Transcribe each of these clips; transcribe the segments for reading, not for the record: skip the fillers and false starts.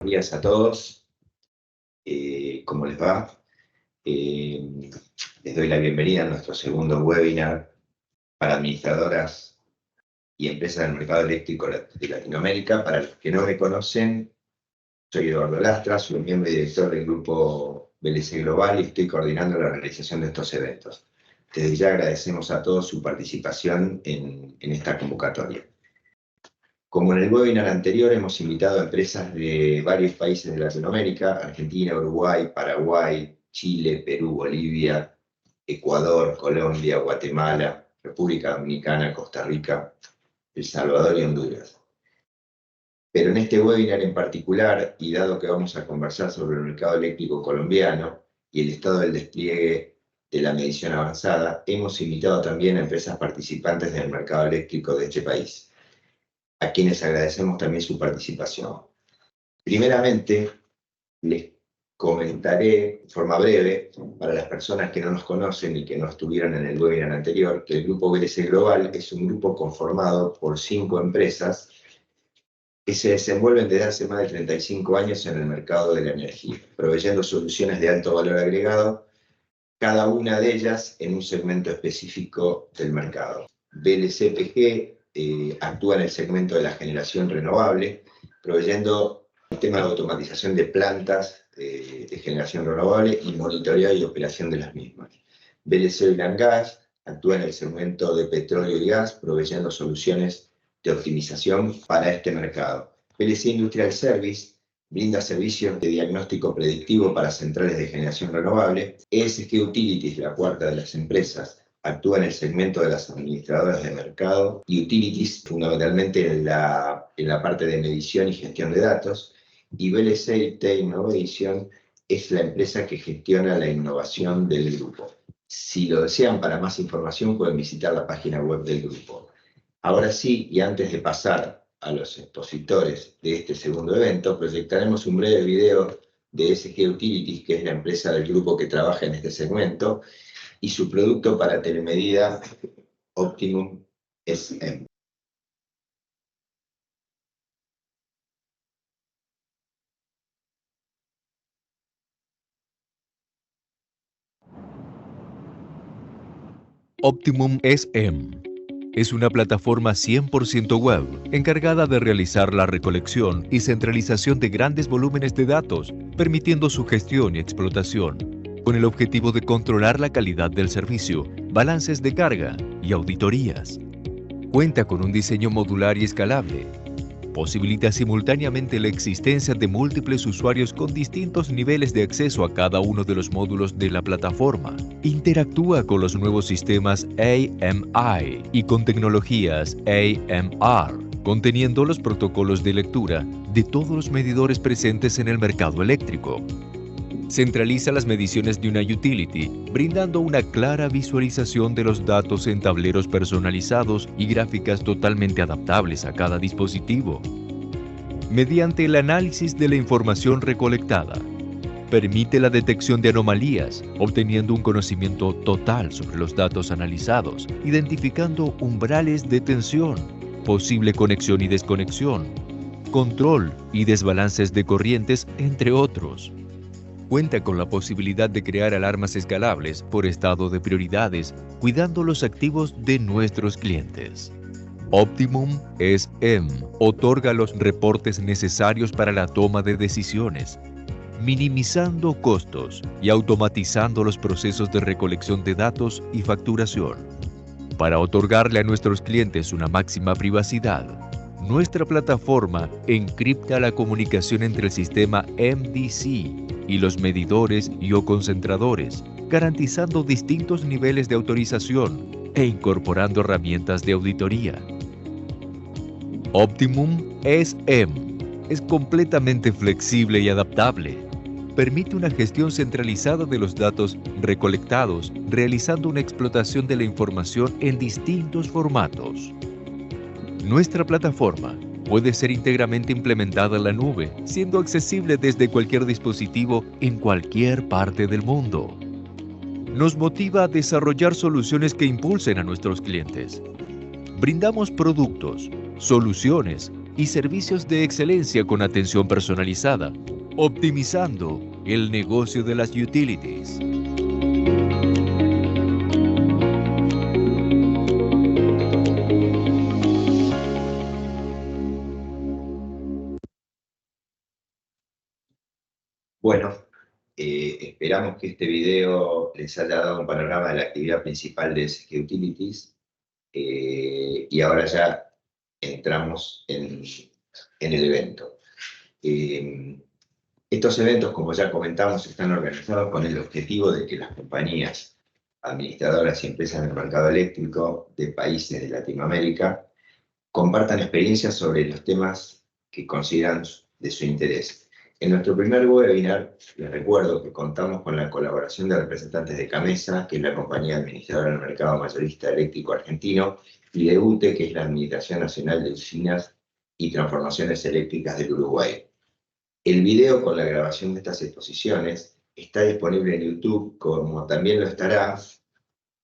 Buenos días a todos. ¿Cómo les va? Les doy la bienvenida a nuestro segundo webinar para administradoras y empresas del mercado eléctrico de Latinoamérica. Para los que no me conocen, soy Eduardo Lastra, soy miembro y director del grupo VLC Global y estoy coordinando la realización de estos eventos. Desde ya agradecemos a todos su participación en esta convocatoria. Como en el webinar anterior, hemos invitado a empresas de varios países de Latinoamérica: Argentina, Uruguay, Paraguay, Chile, Perú, Bolivia, Ecuador, Colombia, Guatemala, República Dominicana, Costa Rica, El Salvador y Honduras. Pero en este webinar en particular, y dado que vamos a conversar sobre el mercado eléctrico colombiano y el estado del despliegue de la medición avanzada, hemos invitado también a empresas participantes del mercado eléctrico de este país, a quienes agradecemos también su participación. Primeramente, les comentaré de forma breve, para las personas que no nos conocen y que no estuvieron en el webinar anterior, que el Grupo VLC Global es un grupo conformado por 5 empresas que se desenvuelven desde hace más de 35 años en el mercado de la energía, proveyendo soluciones de alto valor agregado, cada una de ellas en un segmento específico del mercado. VLC PG actúa en el segmento de la generación renovable, proveyendo sistemas de automatización de plantas de generación renovable y monitoreo y operación de las mismas. VLC Oil and Gas actúa en el segmento de petróleo y gas, proveyendo soluciones de optimización para este mercado. VLC Industrial Service brinda servicios de diagnóstico predictivo para centrales de generación renovable. ESG Utilities, la cuarta de las empresas, actúa en el segmento de las administradoras de mercado y utilities, fundamentalmente en la parte de medición y gestión de datos. Y VLC IT Innovation es la empresa que gestiona la innovación del grupo. Si lo desean, para más información pueden visitar la página web del grupo. Ahora sí, y antes de pasar a los expositores de este segundo evento, proyectaremos un breve video de ESG Utilities, que es la empresa del grupo que trabaja en este segmento, y su producto para telemedida Optimum SM. Optimum SM es una plataforma 100% web encargada de realizar la recolección y centralización de grandes volúmenes de datos, permitiendo su gestión y explotación, con el objetivo de controlar la calidad del servicio, balances de carga y auditorías. Cuenta con un diseño modular y escalable. Posibilita simultáneamente la existencia de múltiples usuarios con distintos niveles de acceso a cada uno de los módulos de la plataforma. Interactúa con los nuevos sistemas AMI y con tecnologías AMR, conteniendo los protocolos de lectura de todos los medidores presentes en el mercado eléctrico. Centraliza las mediciones de una utility, brindando una clara visualización de los datos en tableros personalizados y gráficas totalmente adaptables a cada dispositivo. Mediante el análisis de la información recolectada, permite la detección de anomalías, obteniendo un conocimiento total sobre los datos analizados, identificando umbrales de tensión, posible conexión y desconexión, control y desbalances de corrientes, entre otros. Cuenta con la posibilidad de crear alarmas escalables por estado de prioridades, cuidando los activos de nuestros clientes. Optimum SM otorga los reportes necesarios para la toma de decisiones, minimizando costos y automatizando los procesos de recolección de datos y facturación. Para otorgarle a nuestros clientes una máxima privacidad, nuestra plataforma encripta la comunicación entre el sistema MDC y los medidores y o concentradores, garantizando distintos niveles de autorización e incorporando herramientas de auditoría. Optimum SM es completamente flexible y adaptable. Permite una gestión centralizada de los datos recolectados, realizando una explotación de la información en distintos formatos. Nuestra plataforma puede ser íntegramente implementada en la nube, siendo accesible desde cualquier dispositivo en cualquier parte del mundo. Nos motiva a desarrollar soluciones que impulsen a nuestros clientes. Brindamos productos, soluciones y servicios de excelencia con atención personalizada, optimizando el negocio de las utilities. Bueno, esperamos que este video les haya dado un panorama de la actividad principal de SG Utilities y ahora ya entramos en el evento. Estos eventos, como ya comentamos, están organizados con el objetivo de que las compañías administradoras y empresas del mercado eléctrico de países de Latinoamérica compartan experiencias sobre los temas que consideran de su interés. En nuestro primer webinar, les recuerdo que contamos con la colaboración de representantes de CAMESA, que es la compañía administradora del mercado mayorista eléctrico argentino, y de UTE, que es la Administración Nacional de Usinas y Transformaciones Eléctricas del Uruguay. El video con la grabación de estas exposiciones está disponible en YouTube, como también lo estará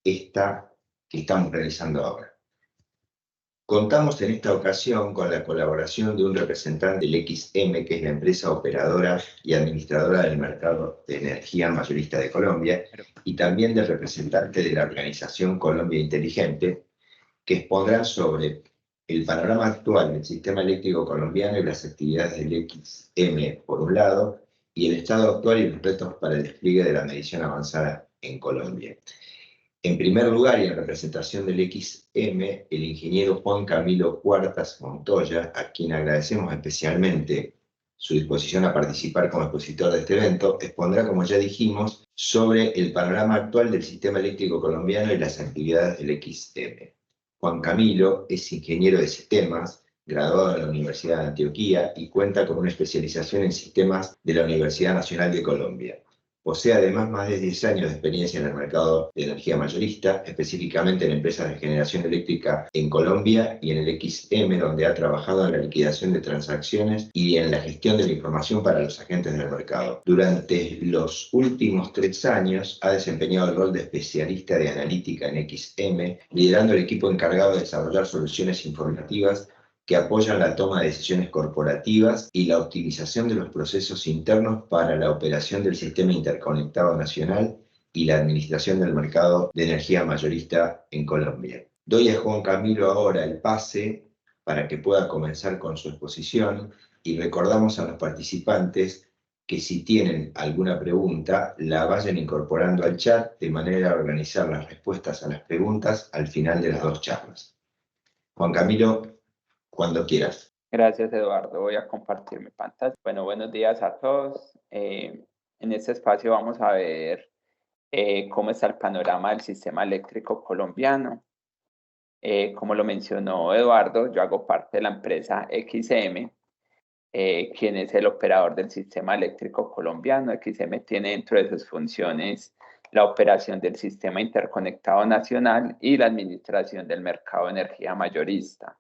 esta que estamos realizando ahora. Contamos en esta ocasión con la colaboración de un representante del XM, que es la empresa operadora y administradora del mercado de energía mayorista de Colombia, y también del representante de la organización Colombia Inteligente, que expondrán sobre el panorama actual del sistema eléctrico colombiano y las actividades del XM, por un lado, y el estado actual y los retos para el despliegue de la medición avanzada en Colombia. En primer lugar, y en representación del XM, el ingeniero Juan Camilo Cuartas Montoya, a quien agradecemos especialmente su disposición a participar como expositor de este evento, expondrá, como ya dijimos, sobre el panorama actual del sistema eléctrico colombiano y las actividades del XM. Juan Camilo es ingeniero de sistemas, graduado de la Universidad de Antioquia y cuenta con una especialización en sistemas de la Universidad Nacional de Colombia. Posee además más de 10 años de experiencia en el mercado de energía mayorista, específicamente en empresas de generación eléctrica en Colombia y en el XM, donde ha trabajado en la liquidación de transacciones y en la gestión de la información para los agentes del mercado. Durante los últimos 3 años ha desempeñado el rol de especialista de analítica en XM, liderando el equipo encargado de desarrollar soluciones informativas que apoyan la toma de decisiones corporativas y la optimización de los procesos internos para la operación del sistema interconectado nacional y la administración del mercado de energía mayorista en Colombia. Doy a Juan Camilo ahora el pase para que pueda comenzar con su exposición y recordamos a los participantes que si tienen alguna pregunta la vayan incorporando al chat de manera a organizar las respuestas a las preguntas al final de las 2 charlas. Juan Camilo, cuando quieras. Gracias, Eduardo. Voy a compartir mi pantalla. Bueno, buenos días a todos. En este espacio vamos a ver cómo está el panorama del sistema eléctrico colombiano. Como lo mencionó Eduardo, yo hago parte de la empresa XM, quien es el operador del sistema eléctrico colombiano. XM tiene dentro de sus funciones la operación del sistema interconectado nacional y la administración del mercado de energía mayorista.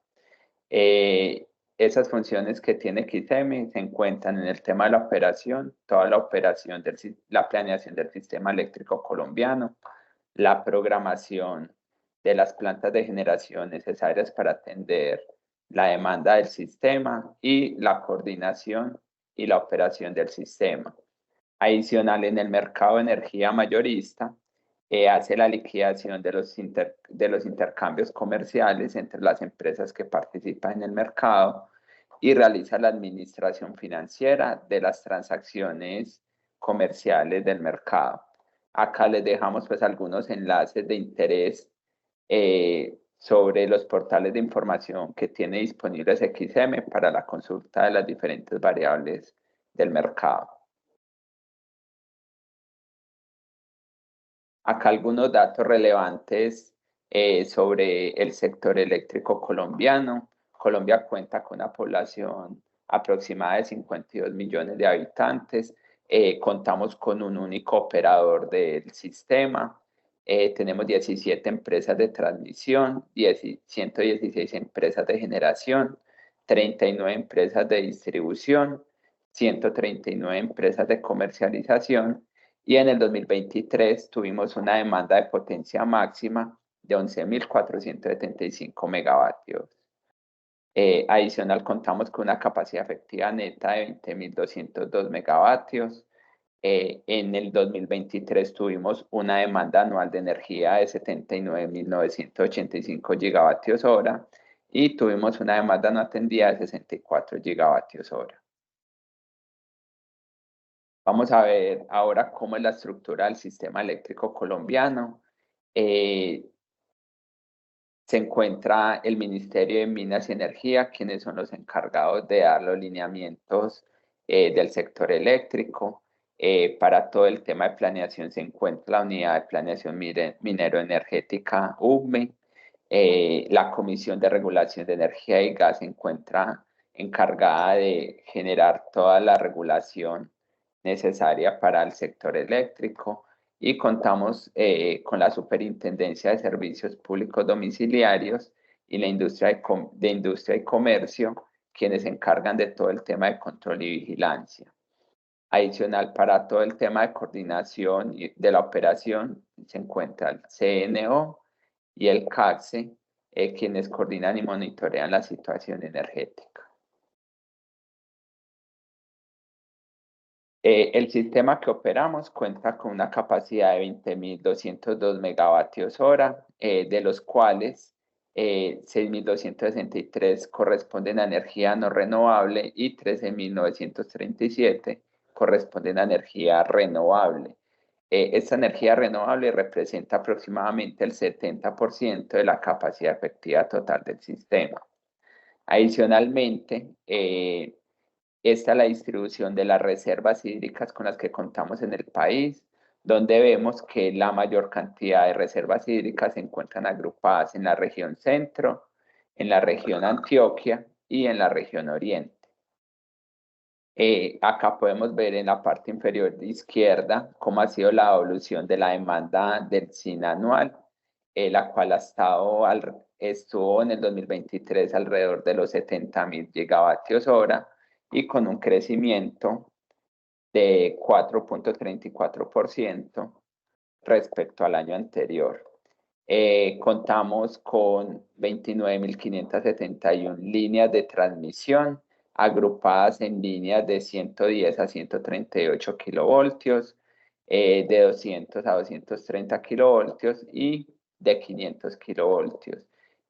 Esas funciones que tiene XM se encuentran en el tema de la operación, toda la operación la planeación del sistema eléctrico colombiano, la programación de las plantas de generación necesarias para atender la demanda del sistema y la coordinación y la operación del sistema. Adicional, en el mercado de energía mayorista, hace la liquidación de los intercambios comerciales entre las empresas que participan en el mercado y realiza la administración financiera de las transacciones comerciales del mercado. Acá les dejamos pues algunos enlaces de interés sobre los portales de información que tiene disponibles XM para la consulta de las diferentes variables del mercado. Acá algunos datos relevantes sobre el sector eléctrico colombiano. Colombia cuenta con una población aproximada de 52 millones de habitantes. Contamos con un único operador del sistema. Tenemos 17 empresas de transmisión, 116 empresas de generación, 39 empresas de distribución, 139 empresas de comercialización. Y en el 2023 tuvimos una demanda de potencia máxima de 11.475 megavatios. Adicional, contamos con una capacidad efectiva neta de 20.202 megavatios. En el 2023 tuvimos una demanda anual de energía de 79.985 gigavatios hora y tuvimos una demanda no atendida de 64 gigavatios hora. Vamos a ver ahora cómo es la estructura del sistema eléctrico colombiano. Se encuentra el Ministerio de Minas y Energía, quienes son los encargados de dar los lineamientos del sector eléctrico. Para todo el tema de planeación se encuentra la Unidad de Planeación Minero-Energética, UBME. La Comisión de Regulación de Energía y Gas se encuentra encargada de generar toda la regulación necesaria para el sector eléctrico y contamos con la Superintendencia de Servicios Públicos Domiciliarios y la Industria y Comercio, quienes se encargan de todo el tema de control y vigilancia. Adicional, para todo el tema de coordinación de la operación, se encuentra el CNO y el CACSE, quienes coordinan y monitorean la situación energética. El sistema que operamos cuenta con una capacidad de 20.202 megavatios hora, de los cuales 6.263 corresponden a energía no renovable y 13.937 corresponden a energía renovable. Esta energía renovable representa aproximadamente el 70% de la capacidad efectiva total del sistema. Adicionalmente, esta es la distribución de las reservas hídricas con las que contamos en el país, donde vemos que la mayor cantidad de reservas hídricas se encuentran agrupadas en la región centro, en la región Antioquia y en la región oriente. Acá podemos ver en la parte inferior de izquierda cómo ha sido la evolución de la demanda del SIN anual, la cual estuvo en el 2023 alrededor de los 70.000 gigavatios hora y con un crecimiento de 4.34% respecto al año anterior. Contamos con 29.571 líneas de transmisión agrupadas en líneas de 110 a 138 kilovoltios, de 200 a 230 kilovoltios y de 500 kilovoltios.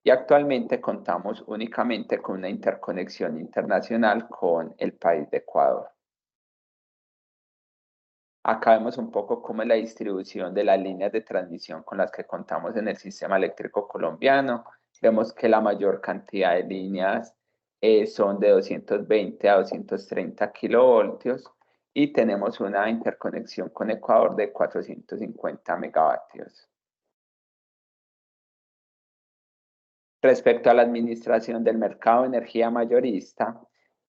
Y actualmente contamos únicamente con una interconexión internacional con el país de Ecuador. Acá vemos un poco cómo es la distribución de las líneas de transmisión con las que contamos en el sistema eléctrico colombiano. Vemos que la mayor cantidad de líneas son de 220 a 230 kilovoltios y tenemos una interconexión con Ecuador de 450 megavatios. Respecto a la administración del mercado de energía mayorista,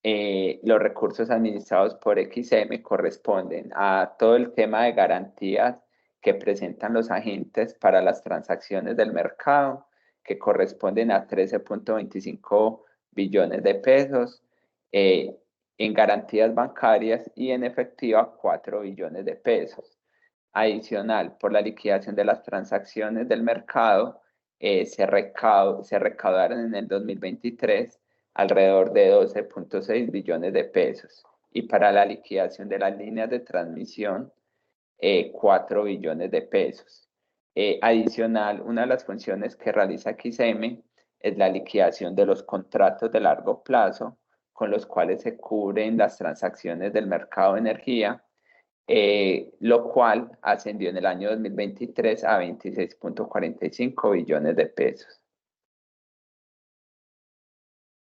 los recursos administrados por XM corresponden a todo el tema de garantías que presentan los agentes para las transacciones del mercado, que corresponden a 13.25 billones de pesos, en garantías bancarias y en efectivo 4 billones de pesos. Adicional, por la liquidación de las transacciones del mercado, se recaudaron en el 2023 alrededor de 12.6 billones de pesos y para la liquidación de las líneas de transmisión 4 billones de pesos. Adicional, una de las funciones que realiza XM es la liquidación de los contratos de largo plazo con los cuales se cubren las transacciones del mercado de energía, lo cual ascendió en el año 2023 a 26.45 billones de pesos.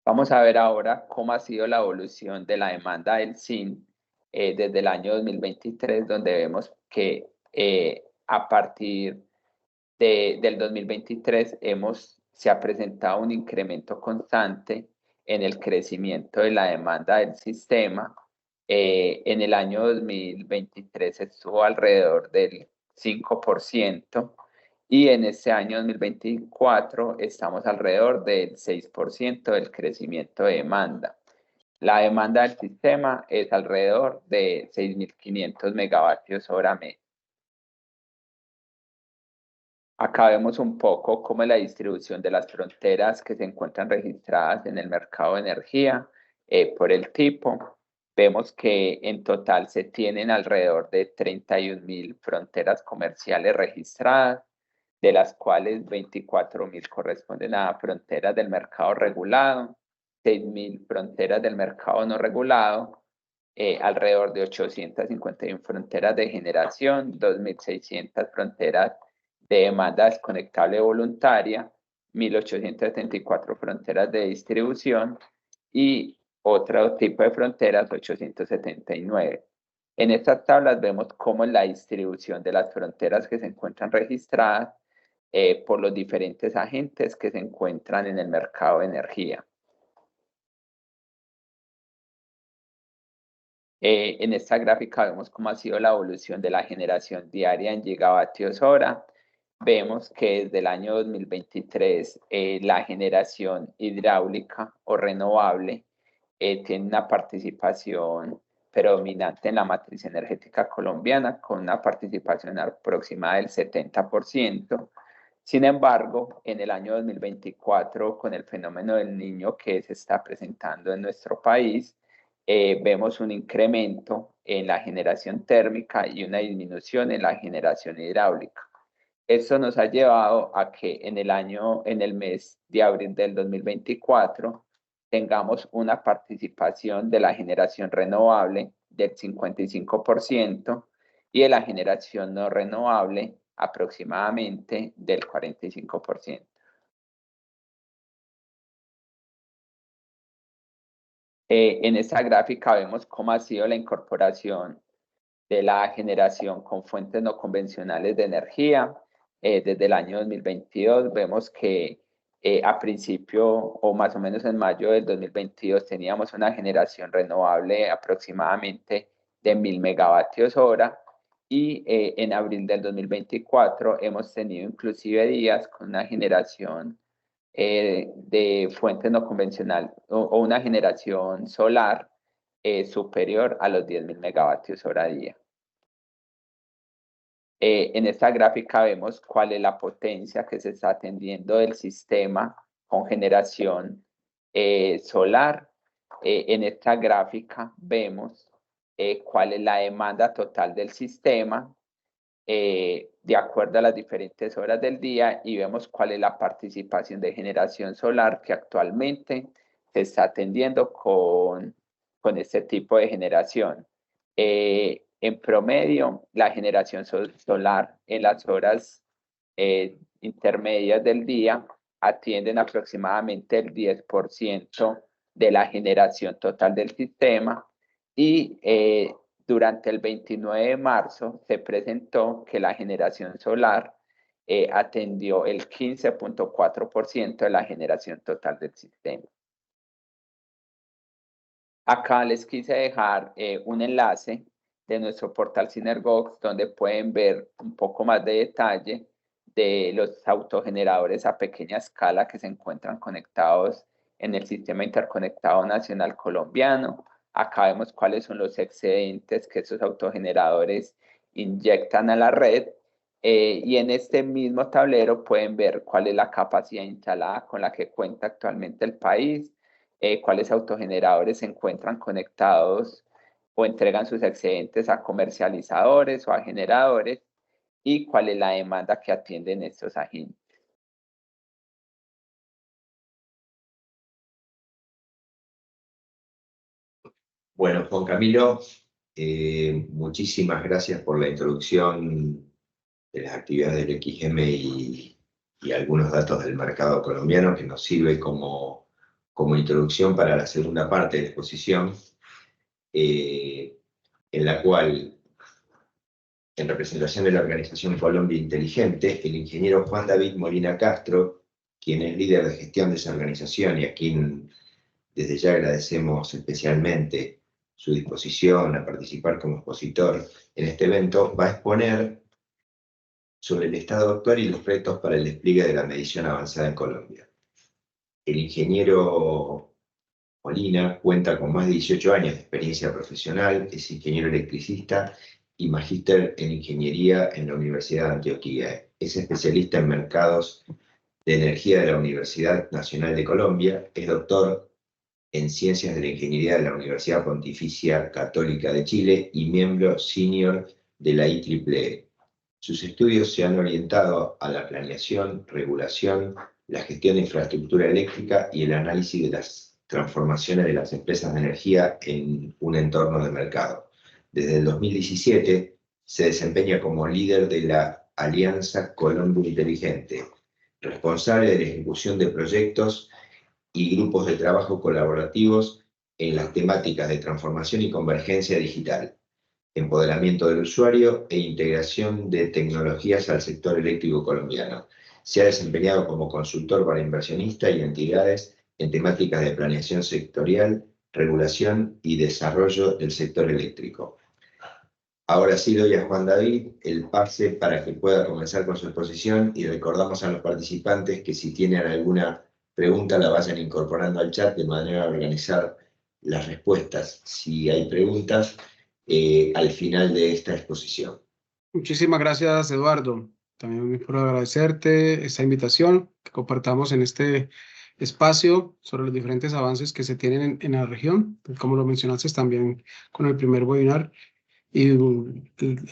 Vamos a ver ahora cómo ha sido la evolución de la demanda del SIN desde el año 2023, donde vemos que a partir del 2023 se ha presentado un incremento constante en el crecimiento de la demanda del sistema. En el año 2023 estuvo alrededor del 5%. Y en este año 2024 estamos alrededor del 6% del crecimiento de demanda. La demanda del sistema es alrededor de 6.500 megavatios hora media. Acá vemos un poco cómo es la distribución de las fronteras que se encuentran registradas en el mercado de energía por el tipo. Vemos que en total se tienen alrededor de 31.000 fronteras comerciales registradas, de las cuales 24.000 corresponden a fronteras del mercado regulado, 6.000 fronteras del mercado no regulado, alrededor de 851 fronteras de generación, 2.600 fronteras de demanda desconectable voluntaria, 1.874 fronteras de distribución y otro tipo de fronteras, 879. En estas tablas vemos cómo es la distribución de las fronteras que se encuentran registradas por los diferentes agentes que se encuentran en el mercado de energía. En esta gráfica vemos cómo ha sido la evolución de la generación diaria en gigavatios hora. Vemos que desde el año 2023 la generación hidráulica o renovable tiene una participación predominante en la matriz energética colombiana con una participación aproximada del 70%. Sin embargo, en el año 2024, con el fenómeno del Niño que se está presentando en nuestro país, vemos un incremento en la generación térmica y una disminución en la generación hidráulica. Esto nos ha llevado a que en el mes de abril del 2024, tengamos una participación de la generación renovable del 55% y de la generación no renovable aproximadamente del 45%. En esta gráfica vemos cómo ha sido la incorporación de la generación con fuentes no convencionales de energía. Desde el año 2022 vemos que a principio o más o menos en mayo del 2022 teníamos una generación renovable aproximadamente de 1.000 megavatios hora y en abril del 2024 hemos tenido inclusive días con una generación de fuentes no convencional o una generación solar superior a los 10.000 megavatios hora día. En esta gráfica vemos cuál es la potencia que se está atendiendo del sistema con generación solar. En esta gráfica vemos cuál es la demanda total del sistema de acuerdo a las diferentes horas del día y vemos cuál es la participación de generación solar que actualmente se está atendiendo con este tipo de generación. En promedio, la generación solar en las horas intermedias del día atienden aproximadamente el 10% de la generación total del sistema y durante el 29 de marzo se presentó que la generación solar atendió el 15.4% de la generación total del sistema. Acá les quise dejar un enlace de nuestro portal Synergox donde pueden ver un poco más de detalle de los autogeneradores a pequeña escala que se encuentran conectados en el Sistema Interconectado Nacional Colombiano. Acá vemos cuáles son los excedentes que esos autogeneradores inyectan a la red y en este mismo tablero pueden ver cuál es la capacidad instalada con la que cuenta actualmente el país, cuáles autogeneradores se encuentran conectados o entregan sus excedentes a comercializadores o a generadores y cuál es la demanda que atienden estos agentes. Bueno, Juan Camilo, muchísimas gracias por la introducción de las actividades del XM y algunos datos del mercado colombiano que nos sirve como introducción para la segunda parte de la exposición, en la cual, en representación de la organización Colombia Inteligente, el ingeniero Juan David Molina Castro, quien es líder de gestión de esa organización y a quien desde ya agradecemos especialmente su disposición a participar como expositor en este evento, va a exponer sobre el estado actual y los retos para el despliegue de la medición avanzada en Colombia. El ingeniero Molina cuenta con más de 18 años de experiencia profesional, es ingeniero electricista y magíster en ingeniería en la Universidad de Antioquia. es especialista en mercados de energía de la Universidad Nacional de Colombia, es doctor en Ciencias de la Ingeniería de la Universidad Pontificia Católica de Chile y miembro senior de la IEEE. Sus estudios se han orientado a la planeación, regulación, la gestión de infraestructura eléctrica y el análisis de las transformaciones de las empresas de energía en un entorno de mercado. Desde el 2017 se desempeña como líder de la Alianza Colombia Inteligente, responsable de la ejecución de proyectos y grupos de trabajo colaborativos en las temáticas de transformación y convergencia digital, empoderamiento del usuario e integración de tecnologías al sector eléctrico colombiano. Se ha desempeñado como consultor para inversionistas y entidades en temáticas de planeación sectorial, regulación y desarrollo del sector eléctrico. Ahora sí doy a Juan David el pase para que pueda comenzar con su exposición y recordamos a los participantes que si tienen alguna pregunta la vayan incorporando al chat de manera a organizar las respuestas, si hay preguntas, al final de esta exposición. Muchísimas gracias, Eduardo. También por agradecerte esta invitación, que compartamos en este espacio sobre los diferentes avances que se tienen en la región, como lo mencionaste también con el primer webinar, y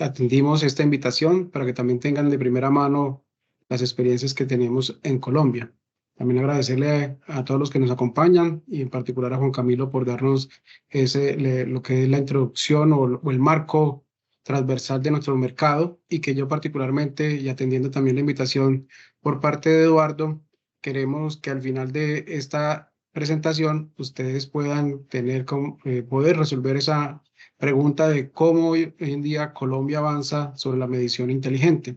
atendimos esta invitación para que también tengan de primera mano las experiencias que tenemos en Colombia. También agradecerle a todos los que nos acompañan y en particular a Juan Camilo por darnos lo que es la introducción o el marco transversal de nuestro mercado, y que yo particularmente, y atendiendo también la invitación por parte de Eduardo, queremos que al final de esta presentación ustedes puedan tener poder resolver esa pregunta de cómo hoy en día Colombia avanza sobre la medición inteligente,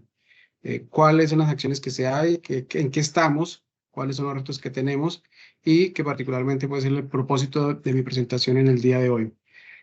cuáles son las acciones que se hay, en qué estamos, cuáles son los retos que tenemos, y que particularmente puede ser el propósito de mi presentación en el día de hoy.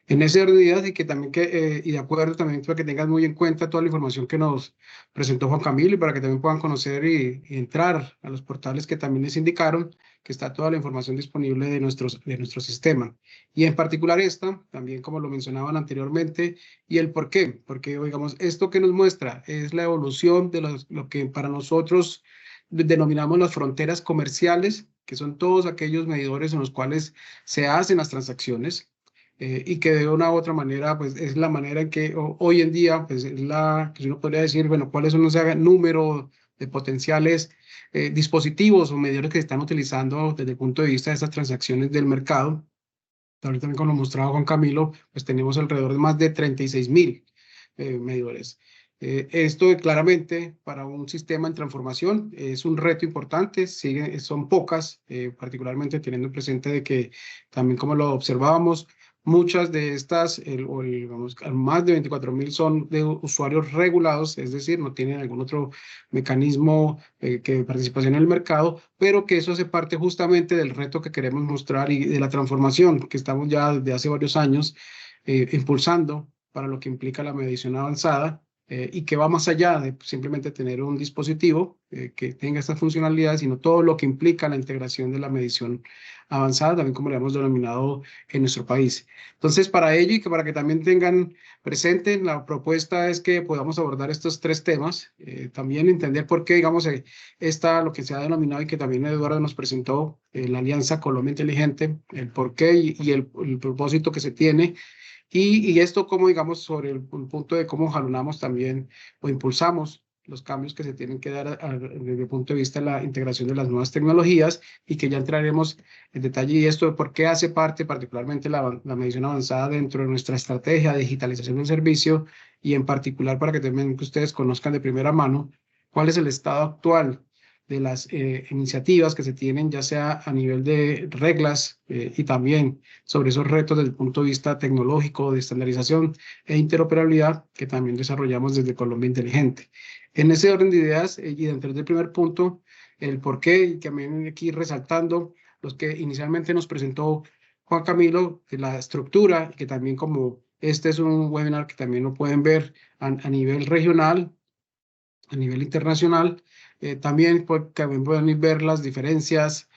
En ese orden de ideas, y que también y de acuerdo también para que tengan muy en cuenta toda la información que nos presentó Juan Camilo, y para que también puedan conocer y entrar a los portales que también les indicaron, que está toda la información disponible de nuestro sistema. Y en particular esta, también como lo mencionaban anteriormente, y el por qué. Porque, digamos, esto que nos muestra es la evolución de lo que para nosotros denominamos las fronteras comerciales, que son todos aquellos medidores en los cuales se hacen las transacciones. Y que de una u otra manera, pues es la manera en que hoy en día, pues es que uno podría decir, bueno, cuáles son ese número de potenciales dispositivos o medidores que se están utilizando desde el punto de vista de estas transacciones del mercado. Ahorita también, como lo mostraba Juan Camilo, pues tenemos alrededor de más de 36,000 medidores. Esto claramente para un sistema en transformación es un reto importante, son pocas, particularmente teniendo presente de que también, como lo observábamos, muchas de estas, digamos, más de 24,000 son de usuarios regulados, es decir, no tienen algún otro mecanismo de participación en el mercado, pero que eso hace parte justamente del reto que queremos mostrar y de la transformación que estamos ya desde hace varios años impulsando para lo que implica la medición avanzada. Y que va más allá de simplemente tener un dispositivo que tenga estas funcionalidades, sino todo lo que implica la integración de la medición avanzada, también como le hemos denominado en nuestro país. Entonces, para ello, y que para que también tengan presente, la propuesta es que podamos abordar estos tres temas, también entender por qué, digamos, lo que se ha denominado y que también Eduardo nos presentó, la Alianza Colombia Inteligente, el por qué y el propósito que se tiene. Y esto como, digamos, sobre el punto de cómo jalonamos también o impulsamos los cambios que se tienen que dar desde el punto de vista de la integración de las nuevas tecnologías, y que ya entraremos en detalle, y esto de por qué hace parte particularmente la medición avanzada dentro de nuestra estrategia de digitalización del servicio, y en particular para que también ustedes conozcan de primera mano cuál es el estado actual de las iniciativas que se tienen, ya sea a nivel de reglas y también sobre esos retos desde el punto de vista tecnológico, de estandarización e interoperabilidad que también desarrollamos desde Colombia Inteligente. En ese orden de ideas y dentro del primer punto, el por qué, y también aquí resaltando los que inicialmente nos presentó Juan Camilo, de la estructura, y que también, como este es un webinar que también lo pueden ver a nivel regional, a nivel internacional, también pueden ver las diferencias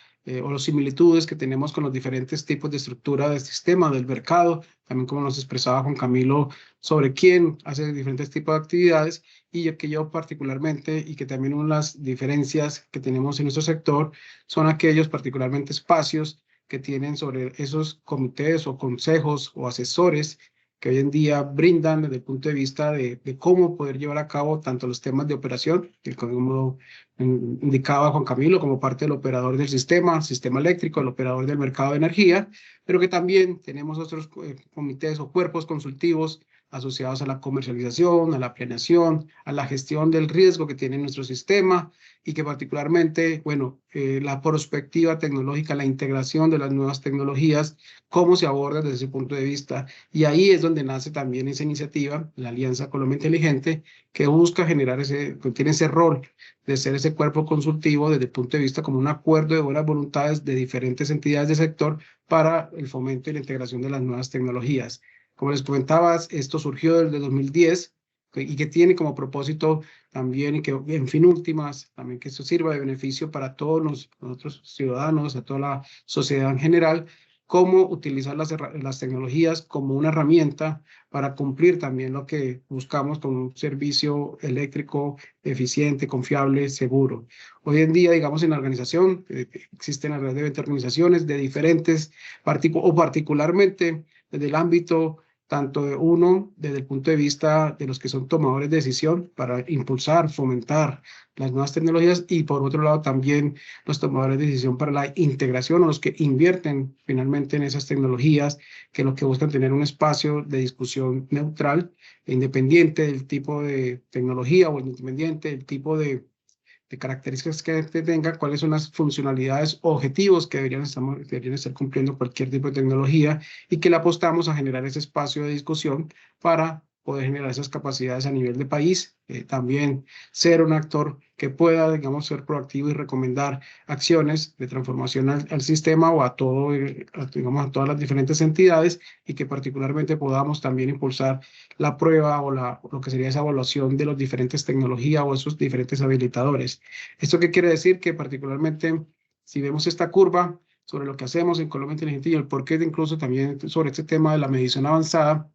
o las similitudes que tenemos con los diferentes tipos de estructura del sistema, del mercado, también como nos expresaba Juan Camilo sobre quién hace diferentes tipos de actividades, y que yo particularmente, y que también una de las diferencias que tenemos en nuestro sector, son aquellos particularmente espacios que tienen sobre esos comités o consejos o asesores que hoy en día brindan desde el punto de vista de cómo poder llevar a cabo tanto los temas de operación, que como indicaba Juan Camilo, como parte del operador del sistema eléctrico, el operador del mercado de energía, pero que también tenemos otros comités o cuerpos consultivos asociados a la comercialización, a la planeación, a la gestión del riesgo que tiene nuestro sistema, y que particularmente, bueno, la perspectiva tecnológica, la integración de las nuevas tecnologías, cómo se aborda desde ese punto de vista. Y ahí es donde nace también esa iniciativa, la Alianza Colombia Inteligente, que busca generar que tiene ese rol de ser ese cuerpo consultivo desde el punto de vista como un acuerdo de buenas voluntades de diferentes entidades del sector para el fomento y la integración de las nuevas tecnologías. Como les comentaba, esto surgió desde 2010 y que tiene como propósito también, y que en fin últimas, también que esto sirva de beneficio para todos nosotros ciudadanos, a toda la sociedad en general, cómo utilizar las tecnologías como una herramienta para cumplir también lo que buscamos con un servicio eléctrico eficiente, confiable, seguro. Hoy en día, digamos, en la organización, existen alrededor de 20 organizaciones de diferentes, particularmente desde el ámbito tanto de uno, desde el punto de vista de los que son tomadores de decisión para impulsar, fomentar las nuevas tecnologías, y por otro lado también los tomadores de decisión para la integración, o los que invierten finalmente en esas tecnologías, que lo que buscan tener un espacio de discusión neutral e independiente del tipo de tecnología, o independiente del tipo de características que tenga, cuáles son las funcionalidades o objetivos que deberían estar cumpliendo cualquier tipo de tecnología, y que le apostamos a generar ese espacio de discusión para poder generar esas capacidades a nivel de país. También ser un actor que pueda, digamos, ser proactivo y recomendar acciones de transformación al sistema, o a todo, digamos, a todas las diferentes entidades, y que particularmente podamos también impulsar la prueba o lo que sería esa evaluación de las diferentes tecnologías o esos diferentes habilitadores. ¿Esto qué quiere decir? Que particularmente, si vemos esta curva sobre lo que hacemos en Colombia Inteligente y el porqué de incluso también sobre este tema de la medición avanzada,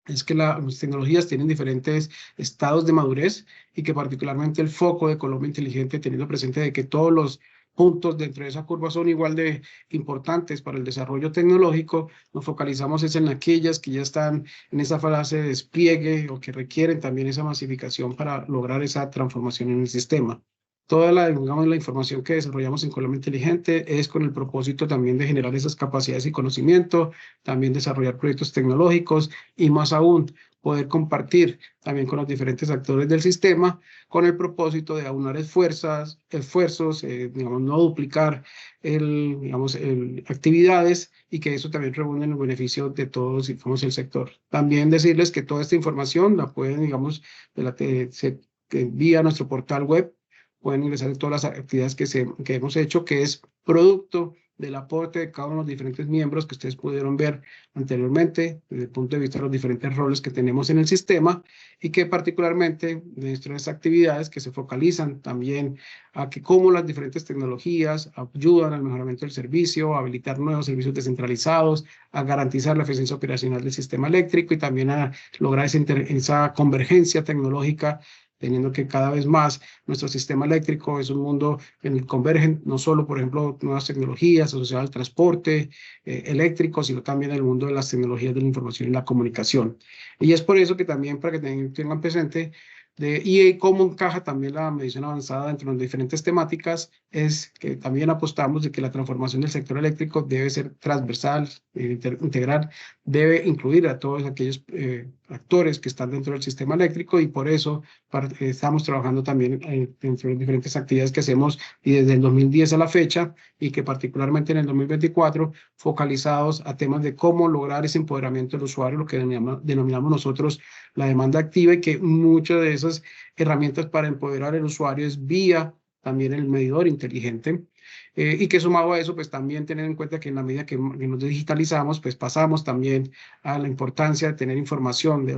es que las tecnologías tienen diferentes estados de madurez, y que particularmente el foco de Colombia Inteligente, teniendo presente de que todos los puntos dentro de esa curva son igual de importantes para el desarrollo tecnológico, nos focalizamos en aquellas que ya están en esa fase de despliegue, o que requieren también esa masificación para lograr esa transformación en el sistema. Toda digamos, la información que desarrollamos en Colombia Inteligente es con el propósito también de generar esas capacidades y conocimiento, también desarrollar proyectos tecnológicos, y más aún poder compartir también con los diferentes actores del sistema, con el propósito de aunar esfuerzos, digamos, no duplicar actividades, y que eso también redunde en el beneficio de todos, digamos, el sector. También decirles que toda esta información la pueden, digamos, se envía a nuestro portal web. Pueden ingresar en todas las actividades que hemos hecho, que es producto del aporte de cada uno de los diferentes miembros que ustedes pudieron ver anteriormente, desde el punto de vista de los diferentes roles que tenemos en el sistema, y que particularmente de nuestras actividades que se focalizan también a que cómo las diferentes tecnologías ayudan al mejoramiento del servicio, a habilitar nuevos servicios descentralizados, a garantizar la eficiencia operacional del sistema eléctrico, y también a lograr esa convergencia tecnológica, teniendo que cada vez más nuestro sistema eléctrico es un mundo en el que convergen no solo, por ejemplo, nuevas tecnologías asociadas al transporte eléctrico, sino también el mundo de las tecnologías de la información y la comunicación. Y es por eso que también, para que tengan presente, y cómo encaja también la medición avanzada entre las diferentes temáticas, es que también apostamos de que la transformación del sector eléctrico debe ser transversal, integral, debe incluir a todos aquellos actores que están dentro del sistema eléctrico, y por eso estamos trabajando también dentro de las diferentes actividades que hacemos, y desde el 2010 a la fecha, y que particularmente en el 2024, focalizados a temas de cómo lograr ese empoderamiento del usuario, lo que denominamos nosotros la demanda activa, y que muchas de esas herramientas para empoderar al usuario es vía también el medidor inteligente, y que sumado a eso, pues también tener en cuenta que en la medida que nos digitalizamos, pues pasamos también a la importancia de tener información de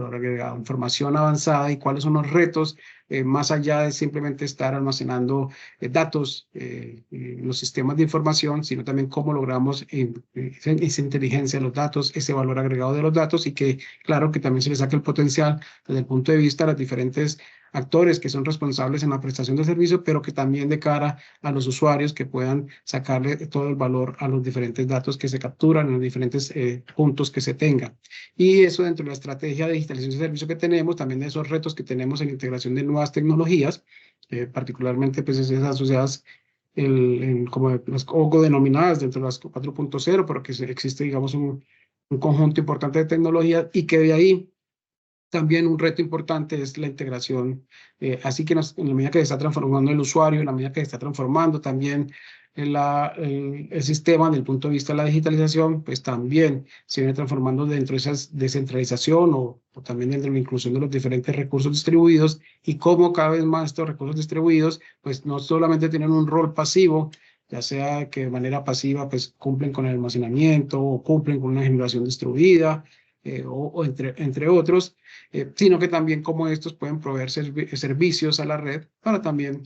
información avanzada, y cuáles son los retos más allá de simplemente estar almacenando datos en los sistemas de información, sino también cómo logramos esa inteligencia de los datos, ese valor agregado de los datos, y que claro que también se le saque el potencial desde el punto de vista de los diferentes actores que son responsables en la prestación de servicio, pero que también de cara a los usuarios que puedan sacarle todo el valor a los diferentes datos que se capturan en los diferentes puntos que se tengan. Y eso dentro de la estrategia de digitalización de servicio que tenemos, también de esos retos que tenemos en integración de nuevas tecnologías, particularmente pues esas asociadas como las denominadas dentro de las 4.0, pero que existe, digamos, un conjunto importante de tecnologías, y que de ahí también un reto importante es la integración, así que en la medida que se está transformando el usuario, en la medida que se está transformando también el sistema desde el punto de vista de la digitalización, pues también se viene transformando dentro de esa descentralización o también dentro de la inclusión de los diferentes recursos distribuidos, y cómo cada vez más estos recursos distribuidos pues no solamente tienen un rol pasivo, ya sea que de manera pasiva pues cumplen con el almacenamiento o cumplen con una generación distribuida, o entre otros, sino que también como estos pueden proveer servicios a la red para también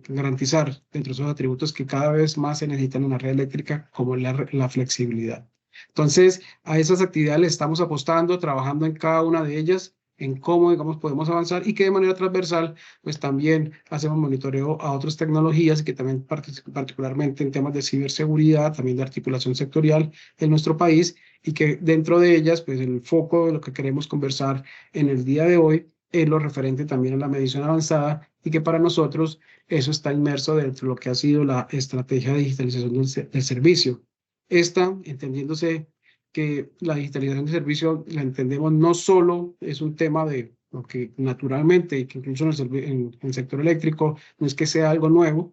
garantizar dentro de esos atributos que cada vez más se necesitan en una red eléctrica, como la flexibilidad. Entonces, a esas actividades le estamos apostando, trabajando en cada una de ellas, en cómo, digamos, podemos avanzar, y que de manera transversal, pues también hacemos monitoreo a otras tecnologías, y que también particularmente en temas de ciberseguridad, también de articulación sectorial en nuestro país, y que dentro de ellas, pues el foco de lo que queremos conversar en el día de hoy es lo referente también a la medición avanzada, y que para nosotros eso está inmerso dentro de lo que ha sido la estrategia de digitalización del servicio. Esta, entendiéndose que la digitalización del servicio la entendemos no solo es un tema de lo que naturalmente, y que incluso en el sector eléctrico no es que sea algo nuevo,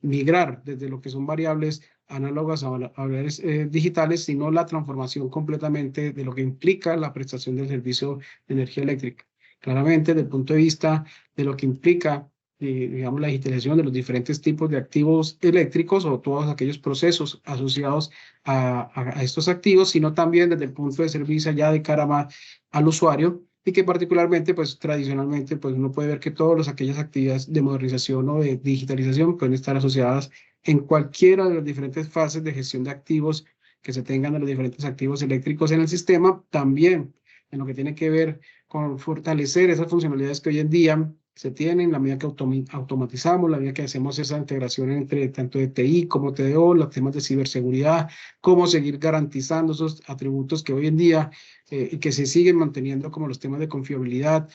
migrar desde lo que son variables análogas a variables digitales, sino la transformación completamente de lo que implica la prestación del servicio de energía eléctrica. Claramente, desde el punto de vista de lo que implica digamos, la digitalización de los diferentes tipos de activos eléctricos o todos aquellos procesos asociados a estos activos, sino también desde el punto de servicio ya de cara más al usuario, y que particularmente, pues tradicionalmente, pues uno puede ver que todas aquellas actividades de modernización o de digitalización pueden estar asociadas en cualquiera de las diferentes fases de gestión de activos que se tengan de los diferentes activos eléctricos en el sistema, también en lo que tiene que ver con fortalecer esas funcionalidades que hoy en día se tienen, la medida que automatizamos, la medida que hacemos esa integración entre tanto de TI como TDO, los temas de ciberseguridad, cómo seguir garantizando esos atributos que hoy en día y que se siguen manteniendo como los temas de confiabilidad,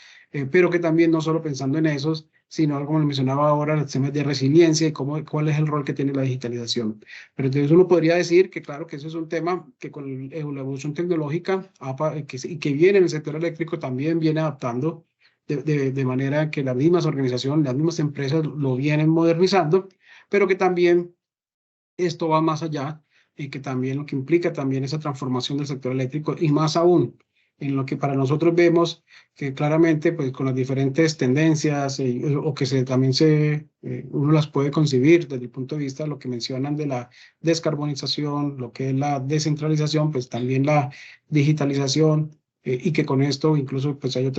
pero que también no solo pensando en esos, sino como lo mencionaba ahora, los temas de resiliencia y cuál es el rol que tiene la digitalización. Pero entonces uno podría decir que claro que eso es un tema que con la evolución tecnológica y que viene en el sector eléctrico también viene adaptando de manera que las mismas organizaciones, las mismas empresas lo vienen modernizando, pero que también esto va más allá, y que también lo que implica también esa transformación del sector eléctrico, y más aún en lo que para nosotros vemos que claramente pues con las diferentes tendencias o que también uno las puede concebir desde el punto de vista de lo que mencionan de la descarbonización, lo que es la descentralización, pues también la digitalización, y que con esto incluso pues hay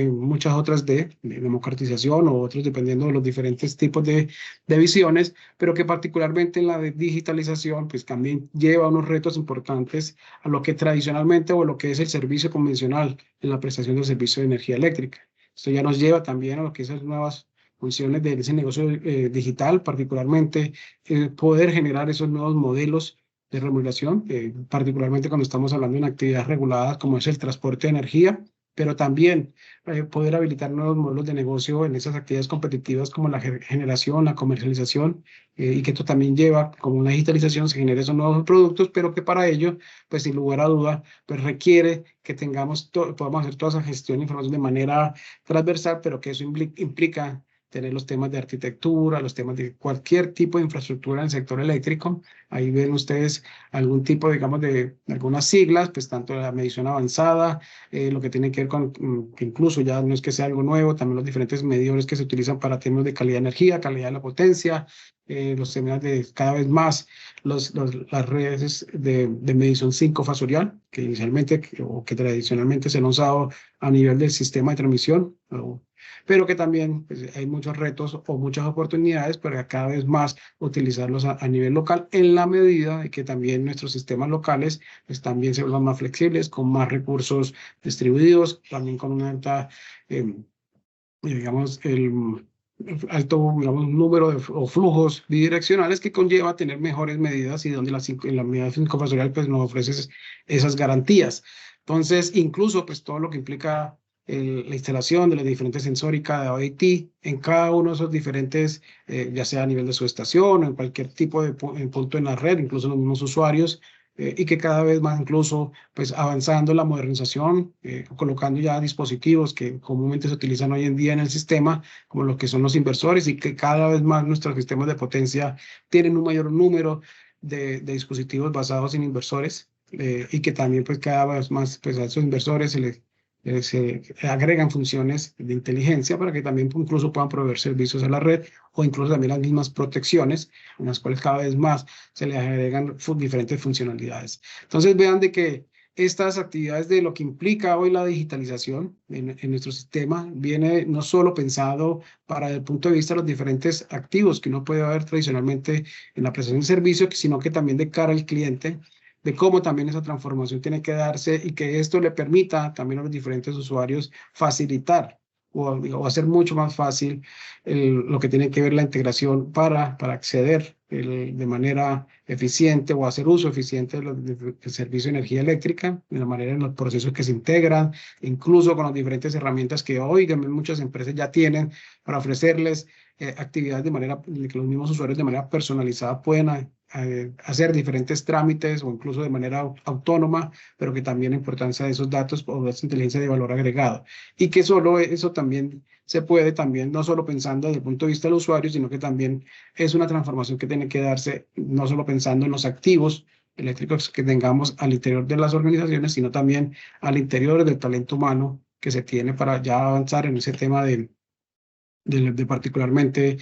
muchas otras de democratización o otros dependiendo de los diferentes tipos de visiones, pero que particularmente en la de digitalización pues también lleva unos retos importantes a lo que tradicionalmente o lo que es el servicio convencional en la prestación del servicio de energía eléctrica. Esto ya nos lleva también a lo que esas nuevas funciones de ese negocio digital, particularmente poder generar esos nuevos modelos de remuneración, particularmente cuando estamos hablando de una actividad regulada como es el transporte de energía, pero también poder habilitar nuevos modelos de negocio en esas actividades competitivas como la generación, la comercialización, y que esto también lleva, como una digitalización, se genere esos nuevos productos, pero que para ello, pues sin lugar a duda, pues requiere que podamos hacer toda esa gestión de información de manera transversal, pero que eso implica tener los temas de arquitectura, los temas de cualquier tipo de infraestructura en el sector eléctrico. Ahí ven ustedes algún tipo, digamos, de algunas siglas, pues tanto la medición avanzada, lo que tiene que ver con, que incluso ya no es que sea algo nuevo, también los diferentes medidores que se utilizan para temas de calidad de energía, calidad de la potencia, los temas de cada vez más las redes de medición 5 fasorial, que inicialmente o que tradicionalmente se han usado a nivel del sistema de transmisión, pero que también pues, hay muchos retos o muchas oportunidades para cada vez más utilizarlos a nivel local, en la medida de que también nuestros sistemas locales pues, también se vuelvan más flexibles, con más recursos distribuidos, también con una alta, digamos, el alto, digamos, número o flujos bidireccionales que conlleva tener mejores medidas y donde en la medida cinco-fasorial pues nos ofrece esas garantías. Entonces, incluso pues todo lo que implica la instalación de las diferentes sensóricas de OIT en cada uno de esos diferentes, ya sea a nivel de su estación o en cualquier tipo de punto en la red, incluso los mismos usuarios, y que cada vez más incluso pues avanzando la modernización, colocando ya dispositivos que comúnmente se utilizan hoy en día en el sistema, como lo que son los inversores, y que cada vez más nuestros sistemas de potencia tienen un mayor número de dispositivos basados en inversores, y que también pues cada vez más pues a esos inversores se agregan funciones de inteligencia para que también incluso puedan proveer servicios a la red, o incluso también las mismas protecciones, en las cuales cada vez más se les agregan diferentes funcionalidades. Entonces vean de que estas actividades de lo que implica hoy la digitalización en nuestro sistema viene no solo pensado para el punto de vista de los diferentes activos que uno puede ver tradicionalmente en la prestación de servicios, sino que también de cara al cliente, de cómo también esa transformación tiene que darse y que esto le permita también a los diferentes usuarios facilitar o hacer mucho más fácil lo que tiene que ver la integración para acceder de manera eficiente o hacer uso eficiente del servicio de energía eléctrica, de la manera en los procesos que se integran, incluso con las diferentes herramientas que hoy también muchas empresas ya tienen para ofrecerles actividades de manera que los mismos usuarios de manera personalizada puedan hacer diferentes trámites o incluso de manera autónoma, pero que también la importancia de esos datos o de esa inteligencia de valor agregado. Y que solo eso también se puede, también no solo pensando desde el punto de vista del usuario, sino que también es una transformación que tiene que darse no solo pensando en los activos eléctricos que tengamos al interior de las organizaciones, sino también al interior del talento humano que se tiene para ya avanzar en ese tema de particularmente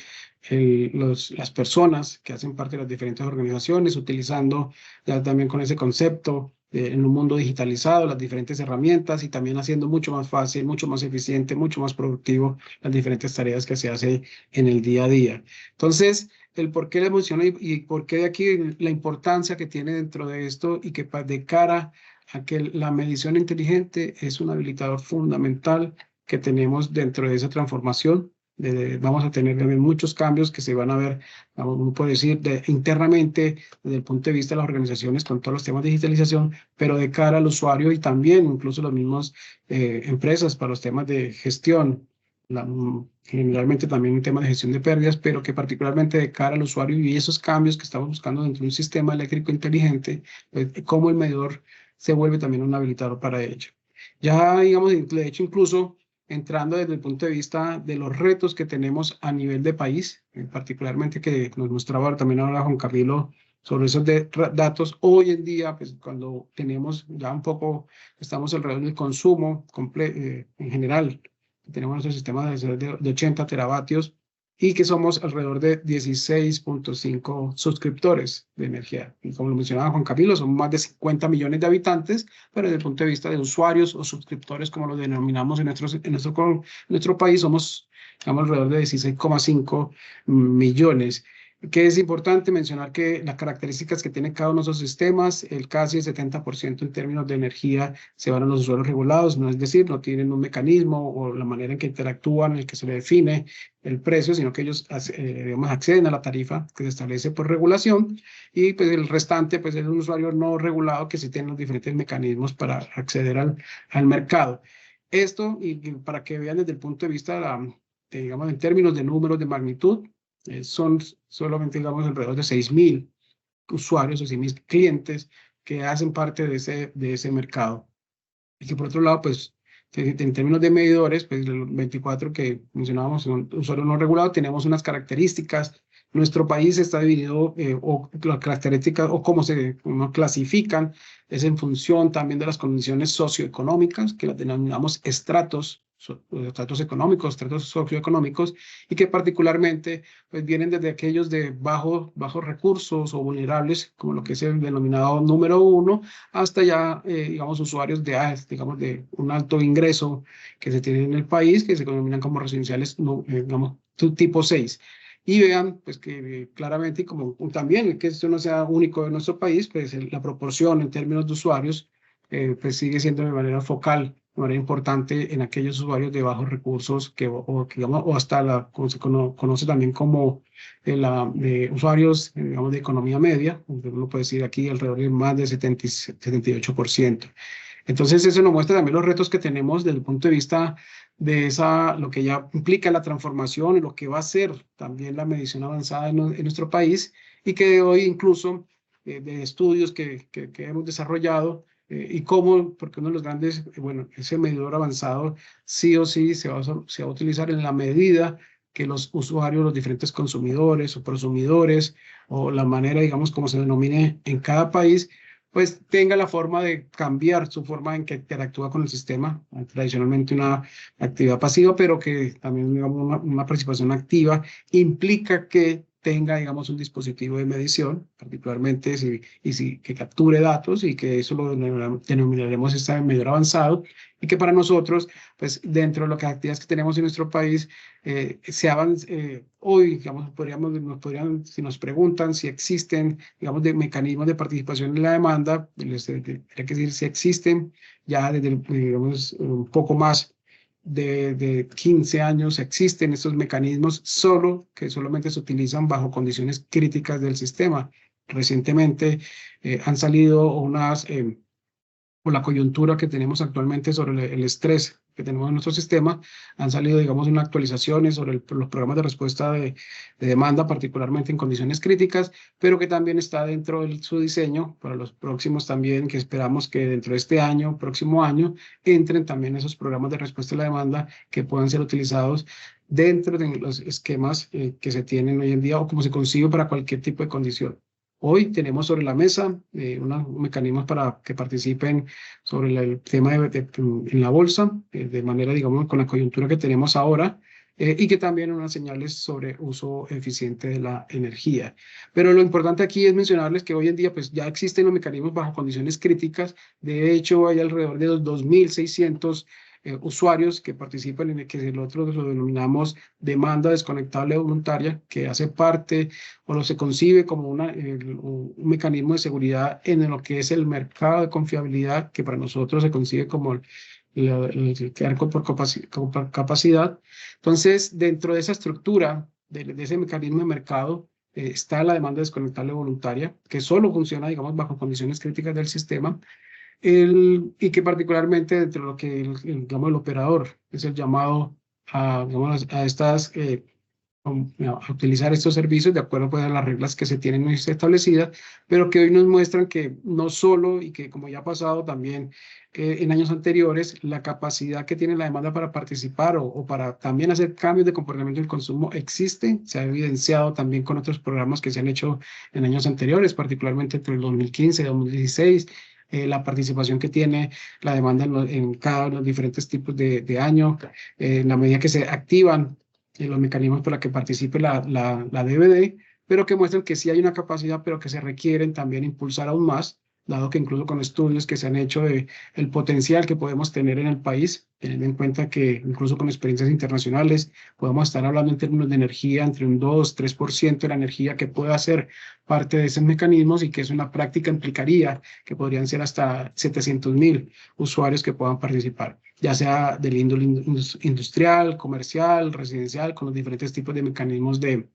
las personas que hacen parte de las diferentes organizaciones, utilizando ya también con ese concepto en un mundo digitalizado las diferentes herramientas y también haciendo mucho más fácil, mucho más eficiente, mucho más productivo las diferentes tareas que se hacen en el día a día. Entonces, el por qué les menciono y por qué de aquí la importancia que tiene dentro de esto y que de cara a que la medición inteligente es un habilitador fundamental que tenemos dentro de esa transformación. Vamos a tener también muchos cambios que se van a ver, uno puede decir, internamente desde el punto de vista de las organizaciones con todos los temas de digitalización, pero de cara al usuario y también incluso las mismas empresas para los temas de gestión, generalmente también un tema de gestión de pérdidas, pero que particularmente de cara al usuario y esos cambios que estamos buscando dentro de un sistema eléctrico inteligente, cómo el medidor se vuelve también un habilitador para ello. Ya, digamos, de hecho, incluso entrando desde el punto de vista de los retos que tenemos a nivel de país, particularmente que nos mostraba también ahora Juan Camilo sobre esos datos. Hoy en día, pues cuando tenemos ya un poco, estamos alrededor del consumo en general, tenemos nuestro sistema de 80 teravatios y que somos alrededor de 16.5 suscriptores de energía. Y como lo mencionaba Juan Camilo, son más de 50 millones de habitantes, pero desde el punto de vista de usuarios o suscriptores, como lo denominamos en nuestro país, somos alrededor de 16,5 millones. Que es importante mencionar que las características que tiene cada uno de esos sistemas, casi el 70% en términos de energía se van a los usuarios regulados, no es decir, no tienen un mecanismo o la manera en que interactúan, en el que se le define el precio, sino que ellos digamos, acceden a la tarifa que se establece por regulación, y pues el restante pues, es un usuario no regulado que sí tiene los diferentes mecanismos para acceder al mercado. Esto, y para que vean desde el punto de vista, digamos, en términos de números de magnitud, son solamente, digamos, alrededor de 6.000 usuarios o 6.000 clientes que hacen parte de ese mercado. Y que por otro lado, pues, en términos de medidores, pues, los 24 que mencionábamos son usuarios no regulados, tenemos unas características. Nuestro país está dividido, o las características, o cómo uno clasifican, es en función también de las condiciones socioeconómicas, que las denominamos estratos estratos económicos, estratos socioeconómicos, y que particularmente pues, vienen desde aquellos de bajos recursos o vulnerables, como lo que es el denominado número 1, hasta ya, digamos, usuarios digamos, de un alto ingreso que se tiene en el país, que se denominan como residenciales, digamos, tipo 6. Y vean, pues que claramente, y como también que esto no sea único en nuestro país, pues la proporción en términos de usuarios, pues sigue siendo de manera focal, de manera importante en aquellos usuarios de bajos recursos, digamos, o hasta como se conoce también como de usuarios, digamos, de economía media, uno puede decir aquí alrededor de más de 78%. Entonces, eso nos muestra también los retos que tenemos desde el punto de vista de lo que ya implica la transformación y lo que va a ser también la medición avanzada en nuestro país, y que hoy incluso de estudios que hemos desarrollado y cómo, porque uno de los grandes, bueno, ese medidor avanzado sí o sí se va a utilizar en la medida que los usuarios, los diferentes consumidores o prosumidores, o la manera, digamos, como se denomine en cada país, pues tenga la forma de cambiar su forma en que interactúa con el sistema, tradicionalmente una actividad pasiva, pero que también, digamos, una participación activa implica que tenga, digamos, un dispositivo de medición, particularmente que capture datos, y que eso lo denominaremos este medidor avanzado, y que para nosotros, pues dentro de las actividades que tenemos en nuestro país, hoy, digamos, si nos preguntan si existen, digamos, de mecanismos de participación en la demanda, les tendría que decir si existen ya desde, digamos, un poco más de 15 años existen estos mecanismos, que solamente se utilizan bajo condiciones críticas del sistema. Recientemente han salido por la coyuntura que tenemos actualmente sobre el estrés que tenemos en nuestro sistema, han salido, digamos, unas actualizaciones sobre los programas de respuesta de demanda, particularmente en condiciones críticas, pero que también está dentro de su diseño para los próximos también, que esperamos que dentro de este año, próximo año, entren también esos programas de respuesta a la demanda que puedan ser utilizados dentro de los esquemas que se tienen hoy en día, o como se consigue para cualquier tipo de condición. Hoy tenemos sobre la mesa unos mecanismos para que participen sobre el tema en la bolsa, de manera, digamos, con la coyuntura que tenemos ahora, y que también unas señales sobre uso eficiente de la energía. Pero lo importante aquí es mencionarles que hoy en día pues, ya existen los mecanismos bajo condiciones críticas. De hecho, hay alrededor de los 2.600 usuarios que participan en el que nosotros lo denominamos demanda desconectable voluntaria, que hace parte o se concibe como un mecanismo de seguridad en lo que es el mercado de confiabilidad, que para nosotros se concibe como el arco por capacidad. Entonces, dentro de esa estructura, de ese mecanismo de mercado, está la demanda desconectable voluntaria, que solo funciona, digamos, bajo condiciones críticas del sistema, y que particularmente dentro de lo que digamos, el operador es el llamado digamos, a utilizar estos servicios de acuerdo pues, a las reglas que se tienen establecidas, pero que hoy nos muestran que no solo, y que como ya ha pasado también en años anteriores, la capacidad que tiene la demanda para participar o para también hacer cambios de comportamiento del consumo existe, se ha evidenciado también con otros programas que se han hecho en años anteriores, particularmente entre el 2015 y 2016, la participación que tiene la demanda en cada uno de los diferentes tipos de año, en la medida que se activan los mecanismos para que participe la DVD, pero que muestran que sí hay una capacidad, pero que se requieren también impulsar aún más, dado que incluso con estudios que se han hecho de el potencial que podemos tener en el país, teniendo en cuenta que incluso con experiencias internacionales podemos estar hablando en términos de energía entre un 2-3% de la energía que pueda ser parte de esos mecanismos, y que es una práctica implicaría que podrían ser hasta 700.000 usuarios que puedan participar, ya sea del índole industrial, comercial, residencial, con los diferentes tipos de mecanismos de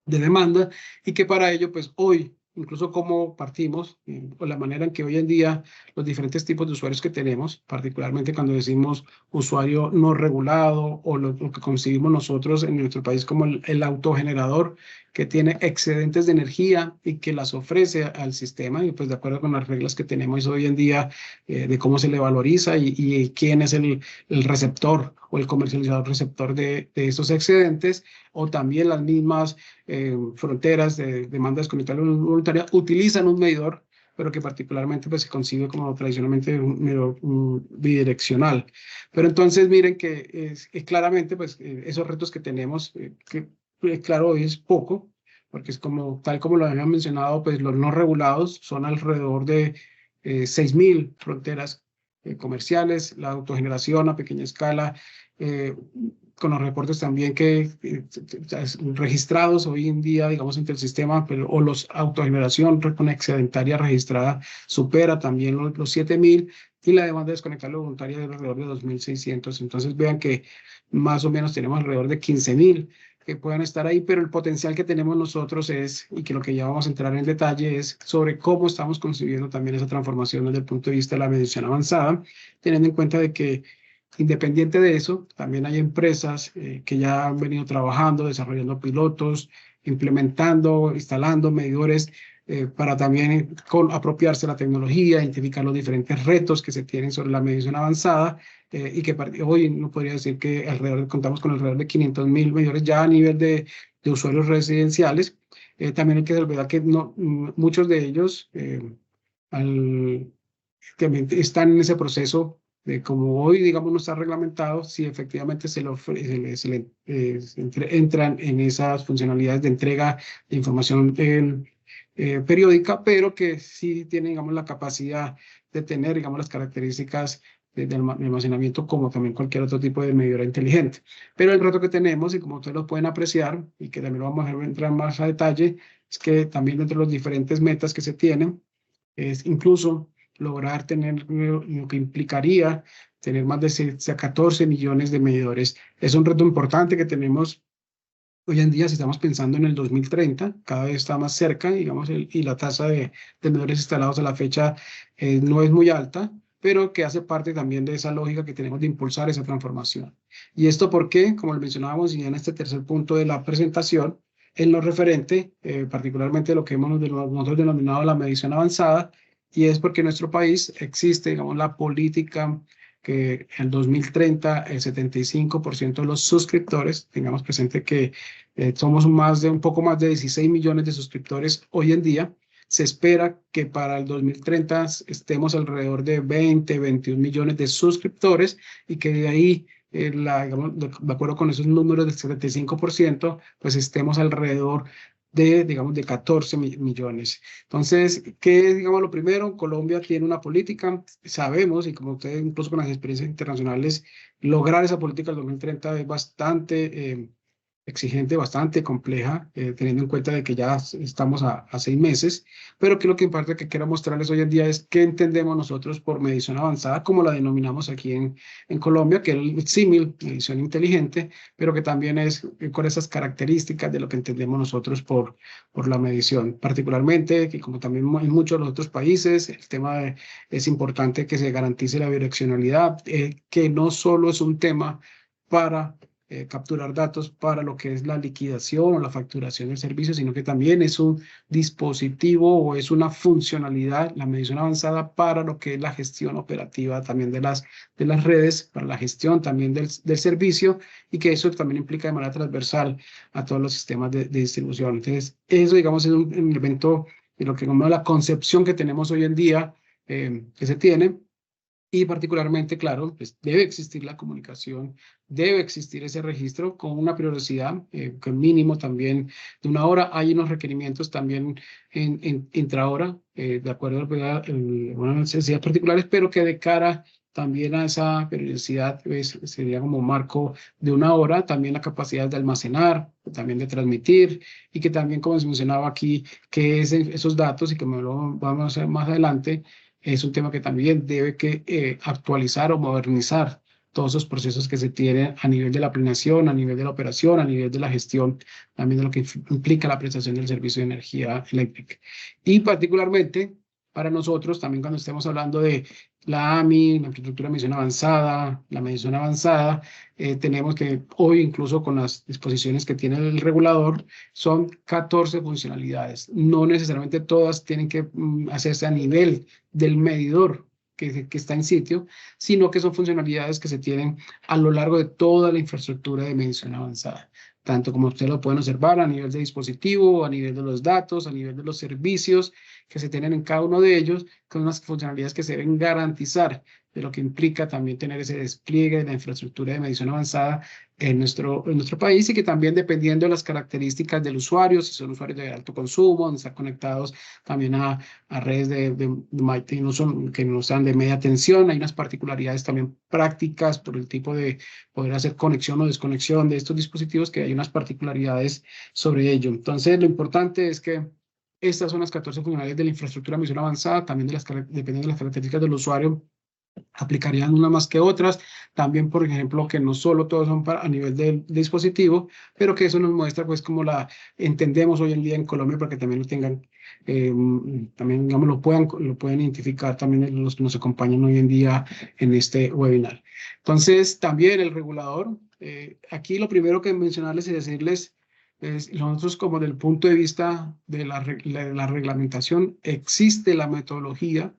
demanda, y que para ello, pues hoy, incluso cómo partimos, o la manera en que hoy en día los diferentes tipos de usuarios que tenemos, particularmente cuando decimos usuario no regulado, o lo que concibimos nosotros en nuestro país como el autogenerador, que tiene excedentes de energía y que las ofrece al sistema, y pues de acuerdo con las reglas que tenemos hoy en día de cómo se le valoriza y quién es el receptor o el comercializador receptor de esos excedentes, o también las mismas fronteras de demanda desconectable voluntaria utilizan un medidor pero que particularmente pues, se concibe como tradicionalmente un medidor bidireccional. Pero entonces miren que claramente pues, esos retos que tenemos, claro, hoy es poco, porque es como, tal como lo habían mencionado, pues los no regulados son alrededor de 6.000 fronteras comerciales, la autogeneración a pequeña escala, con los reportes también que registrados hoy en día, digamos, entre el sistema, pero, o los autogeneración con excedentaria registrada supera también los 7.000 y la demanda desconectada voluntaria de alrededor de 2.600. Entonces vean que más o menos tenemos alrededor de 15.000 que puedan estar ahí, pero el potencial que tenemos nosotros es, y que lo que ya vamos a entrar en detalle es sobre cómo estamos concibiendo también esa transformación desde el punto de vista de la medición avanzada, teniendo en cuenta de que independiente de eso, también hay empresas que ya han venido trabajando, desarrollando pilotos, implementando, instalando medidores para también apropiarse de la tecnología, identificar los diferentes retos que se tienen sobre la medición avanzada y que hoy no podría decir que contamos con alrededor de 500.000 medidores ya a nivel de usuarios residenciales. También hay que olvidar que muchos de ellos también están en ese proceso de como hoy, digamos, no está reglamentado, si efectivamente entran en esas funcionalidades de entrega de información periódica, pero que sí tienen, digamos, la capacidad de tener, digamos, las características de almacenamiento como también cualquier otro tipo de medidora inteligente. Pero el reto que tenemos, y como ustedes lo pueden apreciar, y que también lo vamos a entrar más a detalle, es que también entre los diferentes metas que se tienen, es incluso lograr tener lo que implicaría tener más de 14 millones de medidores. Es un reto importante que tenemos hoy en día, si estamos pensando en el 2030, cada vez está más cerca, digamos, y la tasa de medidores instalados a la fecha no es muy alta, pero que hace parte también de esa lógica que tenemos de impulsar esa transformación. ¿Y esto por qué? Como lo mencionábamos ya en este tercer punto de la presentación, en lo referente, particularmente lo que nosotros denominado la medición avanzada, y es porque en nuestro país existe, digamos, la política que en 2030 el 75% de los suscriptores, tengamos presente que somos un poco más de 16 millones de suscriptores hoy en día, se espera que para el 2030 estemos alrededor de 21 millones de suscriptores y que de ahí, digamos, de acuerdo con esos números del 75%, pues estemos alrededor digamos, de 14 millones. Entonces, ¿qué es, digamos, lo primero? Colombia tiene una política, sabemos, y como ustedes, incluso con las experiencias internacionales, lograr esa política del 2030 es bastante exigente, bastante compleja, teniendo en cuenta de que ya estamos a 6 meses, pero que lo que importa que quiero mostrarles hoy en día es qué entendemos nosotros por medición avanzada, como la denominamos aquí en Colombia, que es el símil, medición inteligente, pero que también es con esas características de lo que entendemos nosotros por la medición. Particularmente, que como también en muchos de los otros países, el tema es importante que se garantice la bidireccionalidad, que no solo es un tema para capturar datos para lo que es la liquidación o la facturación del servicio, sino que también es un dispositivo o es una funcionalidad, la medición avanzada, para lo que es la gestión operativa también de las redes, para la gestión también del servicio, y que eso también implica de manera transversal a todos los sistemas de distribución. Entonces, eso, digamos, es un elemento de lo que como la concepción que tenemos hoy en día, que se tiene. Y particularmente, claro, pues debe existir la comunicación, debe existir ese registro con una periodicidad, con mínimo también de 1 hora. Hay unos requerimientos también en intrahora, de acuerdo a unas necesidades particulares, pero que de cara también a esa periodicidad pues, sería como marco de 1 hora, también la capacidad de almacenar, también de transmitir, y que también, como se mencionaba aquí, que esos datos, y que me lo vamos a hacer más adelante, es un tema que también debe actualizar o modernizar todos esos procesos que se tienen a nivel de la planeación, a nivel de la operación, a nivel de la gestión, también de lo que implica la prestación del servicio de energía eléctrica. Y particularmente para nosotros, también cuando estemos hablando de la AMI, la infraestructura de medición avanzada, la medición avanzada, tenemos que hoy, incluso con las disposiciones que tiene el regulador, son 14 funcionalidades. No necesariamente todas tienen que hacerse a nivel del medidor que está en sitio, sino que son funcionalidades que se tienen a lo largo de toda la infraestructura de medición avanzada. tanto como ustedes lo pueden observar a nivel de dispositivo, a nivel de los datos, a nivel de los servicios que se tienen en cada uno de ellos, con unas funcionalidades que se deben garantizar, de lo que implica también tener ese despliegue de la infraestructura de medición avanzada en nuestro país, y que también, dependiendo de las características del usuario, si son usuarios de alto consumo, están conectados también a redes que no sean de media tensión, hay unas particularidades también prácticas por el tipo de poder hacer conexión o desconexión de estos dispositivos, que hay unas particularidades sobre ello. Entonces, lo importante es que estas son las 14 funcionalidades de la infraestructura de medición avanzada, también dependiendo de las características del usuario, aplicarían unas más que otras. También, por ejemplo, que no solo todos son a nivel del dispositivo, pero que eso nos muestra pues cómo la entendemos hoy en día en Colombia, para que también lo tengan, también digamos lo pueden identificar también los que nos acompañan hoy en día en este webinar. Entonces, también el regulador, aquí lo primero que mencionarles y decirles es, nosotros, como del punto de vista de la reglamentación, existe la metodología,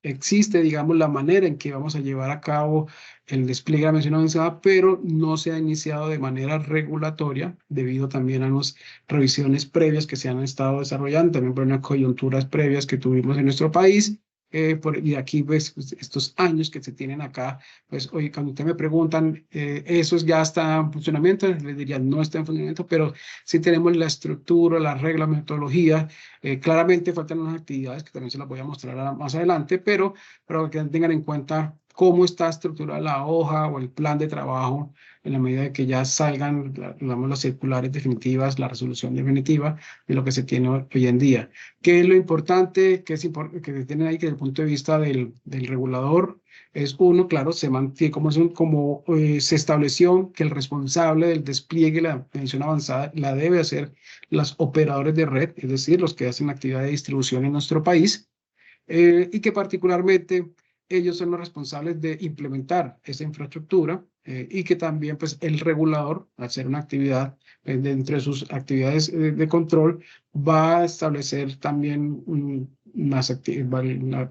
existe, digamos, la manera en que vamos a llevar a cabo el despliegue de la medición avanzada, pero no se ha iniciado de manera regulatoria, debido también a unas revisiones previas que se han estado desarrollando, también por unas coyunturas previas que tuvimos en nuestro país. Y aquí, pues, estos años que se tienen acá, pues, oye, cuando ustedes me preguntan, ¿eso ya está en funcionamiento? Les diría, no está en funcionamiento, pero sí tenemos la estructura, la regla, metodología. Claramente faltan unas actividades que también se las voy a mostrar más adelante, pero que tengan en cuenta cómo está estructurada la hoja o el plan de trabajo, en la medida de que ya salgan, digamos, las circulares definitivas, la resolución definitiva de lo que se tiene hoy en día. ¿Qué es lo importante que tienen ahí, que desde el punto de vista del regulador es uno? Claro, se mantiene como se estableció que el responsable del despliegue de la medición avanzada la debe hacer los operadores de red, es decir, los que hacen actividad de distribución en nuestro país, y que particularmente ellos son los responsables de implementar esa infraestructura, y que también, pues, el regulador, al hacer una actividad, dentro de sus actividades de control, va a establecer también una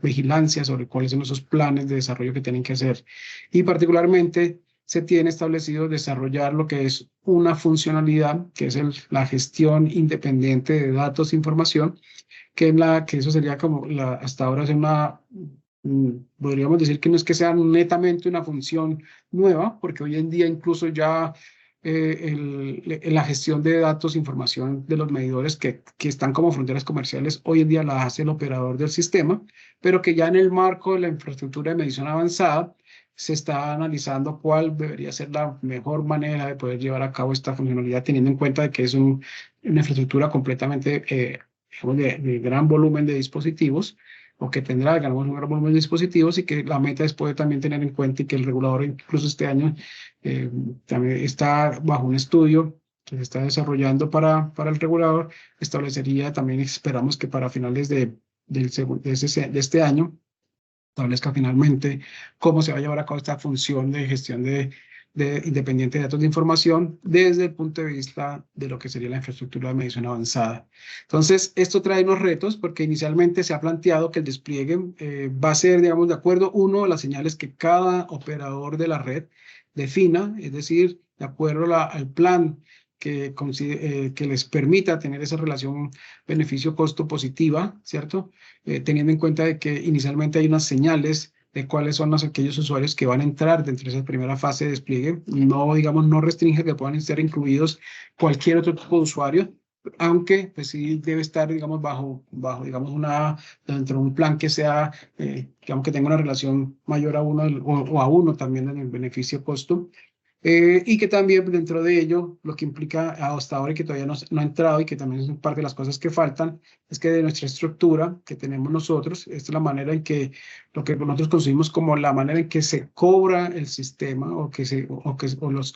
vigilancia sobre cuáles son esos planes de desarrollo que tienen que hacer. Y particularmente se tiene establecido desarrollar lo que es una funcionalidad, que es la gestión independiente de datos e información, que eso sería como hasta ahora es podríamos decir que no es que sea netamente una función nueva, porque hoy en día incluso ya la gestión de datos, información de los medidores que están como fronteras comerciales, hoy en día la hace el operador del sistema, pero que ya en el marco de la infraestructura de medición avanzada se está analizando cuál debería ser la mejor manera de poder llevar a cabo esta funcionalidad, teniendo en cuenta de que es una infraestructura completamente digamos, de gran volumen de dispositivos, o que tendrá, digamos, un gran volumen de dispositivos, y que la meta es poder también tener en cuenta, y que el regulador incluso este año también está bajo un estudio que se está desarrollando para el regulador, establecería también, esperamos que para finales de este año, establezca finalmente cómo se va a llevar a cabo esta función de gestión de independiente de datos de información desde el punto de vista de lo que sería la infraestructura de medición avanzada. Entonces, esto trae unos retos, porque inicialmente se ha planteado que el despliegue va a ser, digamos, de acuerdo, a las señales que cada operador de la red defina, es decir, de acuerdo al plan que les permita tener esa relación beneficio-costo positiva, ¿cierto? Teniendo en cuenta de que inicialmente hay unas señales de cuáles son aquellos usuarios que van a entrar dentro de esa primera fase de despliegue. No, digamos, no restringe que puedan ser incluidos cualquier otro tipo de usuario, aunque pues sí debe estar, digamos, bajo digamos, dentro de un plan que sea, digamos, que tenga una relación mayor a uno o a uno también en el beneficio-costo. Y que también dentro de ello, lo que implica hasta ahora, y que todavía no ha entrado, y que también es parte de las cosas que faltan, es que de nuestra estructura que tenemos nosotros, esta es la manera en que lo que nosotros concebimos como la manera en que se cobra el sistema,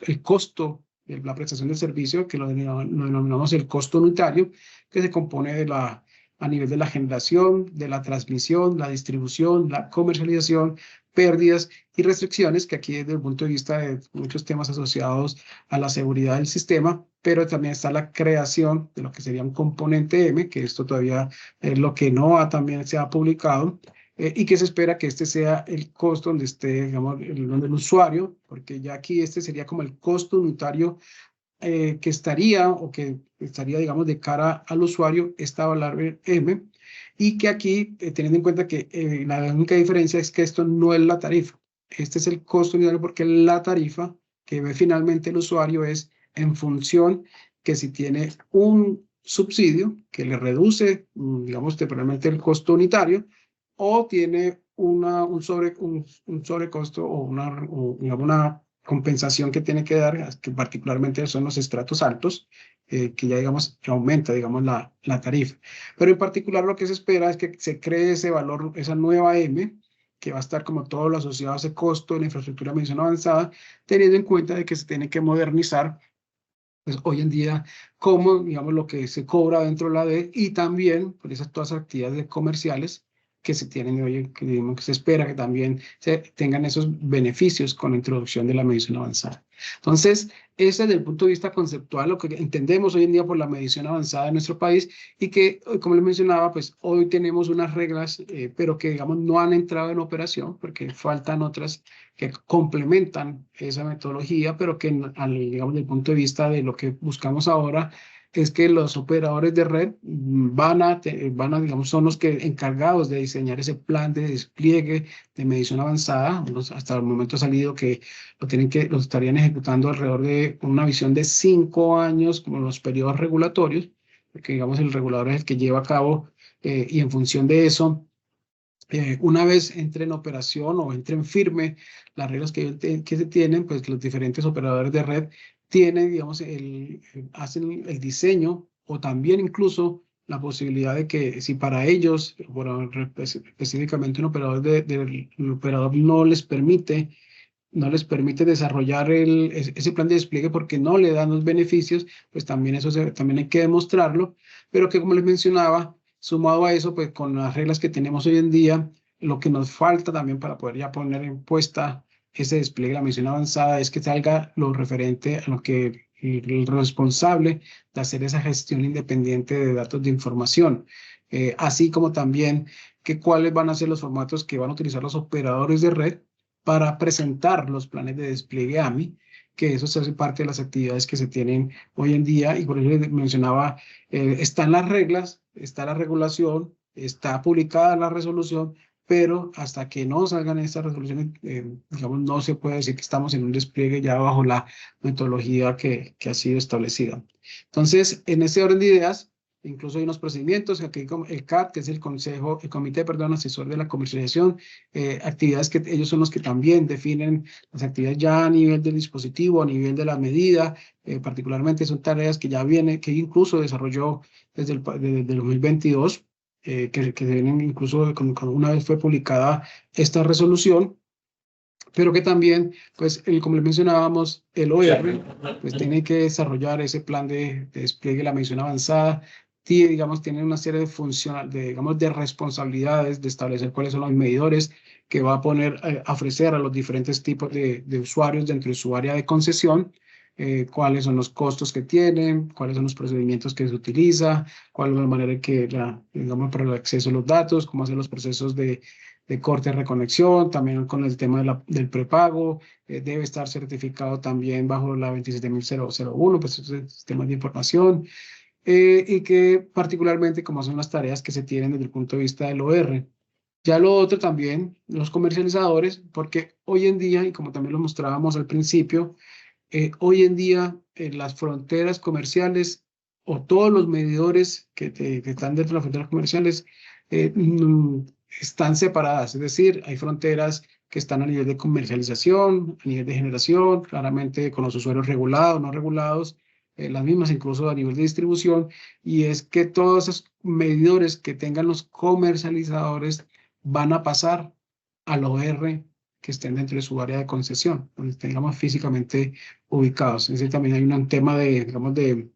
el costo de la prestación del servicio, que lo denominamos el costo unitario, que se compone a nivel de la generación, de la transmisión, la distribución, la comercialización, pérdidas y restricciones, que aquí desde el punto de vista de muchos temas asociados a la seguridad del sistema, pero también está la creación de lo que sería un componente M, que esto todavía es lo que también se ha publicado, y que se espera que este sea el costo donde esté, digamos, donde el usuario, porque ya aquí este sería como el costo unitario que estaría digamos, de cara al usuario esta variable M, y que aquí, teniendo en cuenta que la única diferencia es que esto no es la tarifa. Este es el costo unitario porque la tarifa que ve finalmente el usuario es en función que si tiene un subsidio que le reduce, digamos, temporalmente el costo unitario, o tiene un sobrecosto o digamos, una compensación que tiene que dar, que particularmente son los estratos altos, que ya, digamos, que aumenta, digamos, la tarifa. Pero en particular lo que se espera es que se cree ese valor, esa nueva M, que va a estar como todo lo asociado a ese costo de la infraestructura de medición avanzada, teniendo en cuenta de que se tiene que modernizar, pues hoy en día, como, digamos, lo que se cobra dentro de la D, y también, por esas todas las actividades comerciales que se tienen hoy, que, digamos, que se espera que también se tengan esos beneficios con la introducción de la medición avanzada. Entonces, ese desde el punto de vista conceptual, lo que entendemos hoy en día por la medición avanzada en nuestro país, y que, como les mencionaba, pues hoy tenemos unas reglas, pero que, digamos, no han entrado en operación, porque faltan otras que complementan esa metodología, pero que, digamos, desde el punto de vista de lo que buscamos ahora, es que los operadores de red van a, digamos, son los que encargados de diseñar ese plan de despliegue de medición avanzada. Hasta el momento ha salido que lo estarían ejecutando alrededor de una visión de 5 años, como los periodos regulatorios, porque, digamos, el regulador es el que lleva a cabo, y en función de eso, una vez entre en operación o entre en firme las reglas que se tienen, pues los diferentes operadores de red tienen, digamos, hacen el diseño, o también incluso la posibilidad de que si para ellos, específicamente un operador el operador no les permite desarrollar ese plan de despliegue porque no le dan los beneficios, pues también eso también hay que demostrarlo, pero que, como les mencionaba, sumado a eso, pues con las reglas que tenemos hoy en día, lo que nos falta también para poder ya poner en puesta ese despliegue de la misión avanzada es que salga lo referente a lo que el responsable de hacer esa gestión independiente de datos de información, así como también que cuáles van a ser los formatos que van a utilizar los operadores de red para presentar los planes de despliegue AMI, que eso se hace parte de las actividades que se tienen hoy en día, y por eso les mencionaba, están las reglas, está la regulación, está publicada la resolución, pero hasta que no salgan estas resoluciones, digamos, no se puede decir que estamos en un despliegue ya bajo la metodología que ha sido establecida. Entonces, en ese orden de ideas, incluso hay unos procedimientos, aquí como el CAT, que es el Comité, perdón, Asesor de la Comercialización, actividades que ellos son los que también definen las actividades ya a nivel del dispositivo, a nivel de la medida, particularmente son tareas que ya que incluso desarrolló desde el 2022, que vienen incluso cuando una vez fue publicada esta resolución, pero que también, pues, como les mencionábamos, el OR, pues tiene que desarrollar ese plan de despliegue de la medición avanzada, digamos, tiene una serie digamos, de responsabilidades de establecer cuáles son los medidores que va a ofrecer a los diferentes tipos de usuarios dentro de su área de concesión, cuáles son los costos que tienen, cuáles son los procedimientos que se utiliza, cuál es la manera en que, digamos, para el acceso a los datos, cómo hacer los procesos de corte de reconexión, también con el tema del prepago, debe estar certificado también bajo la 27001, pues esos sistemas de información, y que particularmente como son las tareas que se tienen desde el punto de vista del OR. Ya lo otro también, los comercializadores, porque hoy en día, y como también lo mostrábamos al principio, hoy en día las fronteras comerciales o todos los medidores que están dentro de las fronteras comerciales están separadas, es decir, hay fronteras que están a nivel de comercialización, a nivel de generación, claramente con los usuarios regulados, no regulados, las mismas incluso a nivel de distribución, y es que todos esos medidores que tengan los comercializadores van a pasar al OR que estén dentro de su área de concesión, donde tengamos físicamente ubicados. Es decir, también hay un tema digamos, que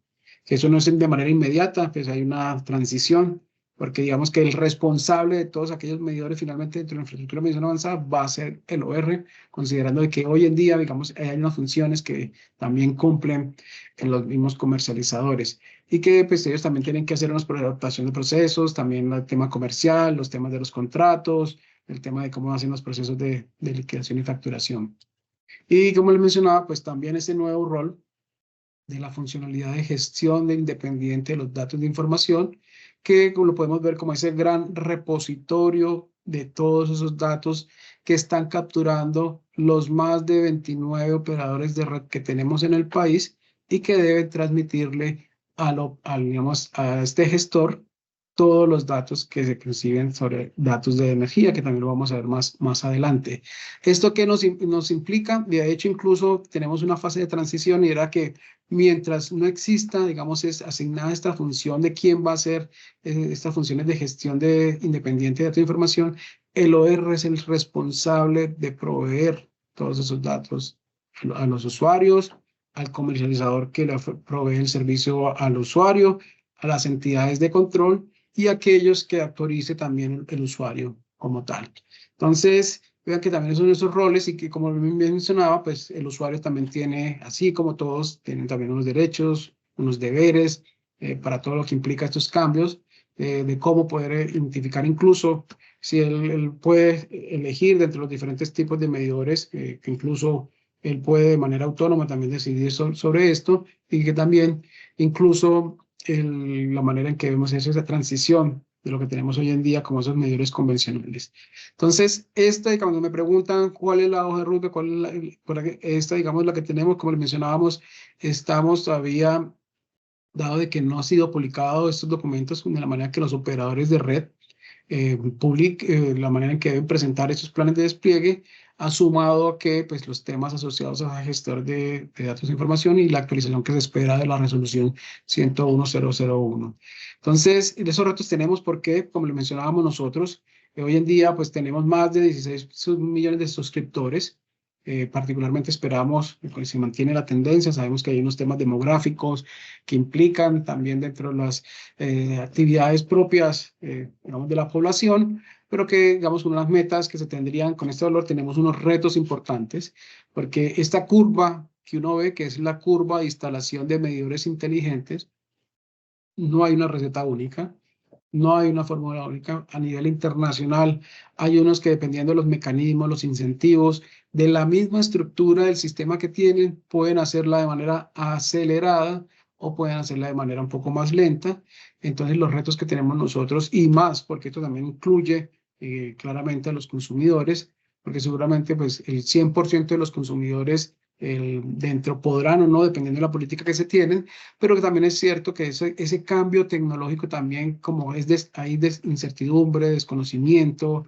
eso no es de manera inmediata, pues hay una transición, porque digamos que el responsable de todos aquellos medidores finalmente dentro de la infraestructura de medición avanzada va a ser el OR, considerando que hoy en día, digamos, hay unas funciones que también cumplen en los mismos comercializadores, y que pues ellos también tienen que hacer una adaptación de procesos, también el tema comercial, los temas de los contratos, el tema de cómo hacen los procesos de liquidación y facturación. Y como les mencionaba, pues también ese nuevo rol de la funcionalidad de gestión de independiente de los datos de información, que lo podemos ver como ese gran repositorio de todos esos datos que están capturando los más de 29 operadores de red que tenemos en el país y que deben transmitirle digamos, a este gestor todos los datos que se reciben sobre datos de energía, que también lo vamos a ver más adelante. ¿Esto qué nos implica? De hecho, incluso tenemos una fase de transición y era que mientras no exista, digamos, es asignada esta función de quién va a hacer estas funciones de gestión de independiente de datos de información, el OR es el responsable de proveer todos esos datos a los usuarios, al comercializador que le provee el servicio al usuario, a las entidades de control y aquellos que autorice también el usuario como tal. Entonces, vean que también son esos roles y que, como mencionaba, pues el usuario también tiene, así como todos, tienen también unos derechos, unos deberes para todo lo que implica estos cambios, de cómo poder identificar incluso si él puede elegir dentro de los diferentes tipos de medidores, que incluso él puede de manera autónoma también decidir sobre esto y que también incluso la manera en que vemos esa transición de lo que tenemos hoy en día como esos medidores convencionales. Entonces, cuando me preguntan cuál es la hoja de ruta, esta, digamos, la que tenemos, como les mencionábamos, estamos todavía, dado de que no ha sido publicado estos documentos de la manera que los operadores de red la manera en que deben presentar estos planes de despliegue, ha sumado a que pues, los temas asociados a gestor de datos de información y la actualización que se espera de la resolución 101.001. Entonces, esos retos tenemos porque, como le mencionábamos nosotros, hoy en día pues tenemos más de 16 millones de suscriptores. Particularmente esperamos que se mantiene la tendencia. Sabemos que hay unos temas demográficos que implican también dentro de las actividades propias digamos, de la población, pero que, digamos, unas metas que se tendrían con este valor, tenemos unos retos importantes, porque esta curva que uno ve, que es la curva de instalación de medidores inteligentes, no hay una receta única. No hay una fórmula única. A nivel internacional hay unos que, dependiendo de los mecanismos, los incentivos, de la misma estructura del sistema que tienen, pueden hacerla de manera acelerada o pueden hacerla de manera un poco más lenta. Entonces, los retos que tenemos nosotros y más, porque esto también incluye claramente a los consumidores, porque seguramente pues, el 100% de los consumidores dentro podrán o no, dependiendo de la política que se tienen, pero que también es cierto que ese cambio tecnológico también, como hay incertidumbre, desconocimiento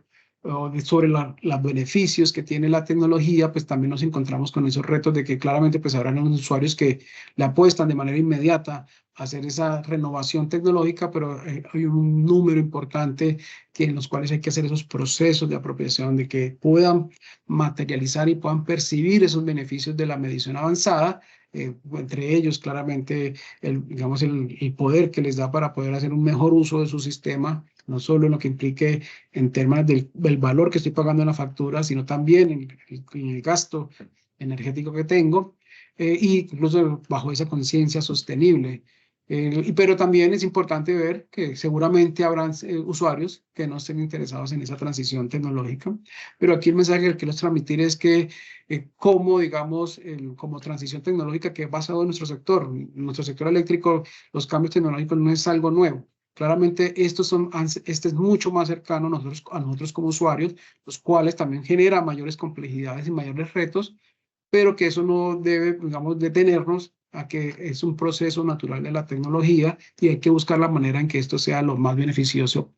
sobre los beneficios que tiene la tecnología, pues también nos encontramos con esos retos de que claramente pues habrán unos usuarios que le apuestan de manera inmediata a hacer esa renovación tecnológica, pero hay un número importante en los cuales hay que hacer esos procesos de apropiación, de que puedan materializar y puedan percibir esos beneficios de la medición avanzada, entre ellos claramente digamos, el poder que les da para poder hacer un mejor uso de su sistema, no solo en lo que implique en términos del valor que estoy pagando en la factura, sino también en el gasto energético que tengo, y incluso bajo esa conciencia sostenible. Pero también es importante ver que seguramente habrán usuarios que no estén interesados en esa transición tecnológica, pero aquí el mensaje que quiero transmitir es que como, digamos, como transición tecnológica que es basado en nuestro sector eléctrico, los cambios tecnológicos no es algo nuevo. Claramente este es mucho más cercano a nosotros como usuarios, los cuales también genera mayores complejidades y mayores retos, pero que eso no debe, digamos, detenernos a que es un proceso natural de la tecnología y hay que buscar la manera en que esto sea lo más beneficioso,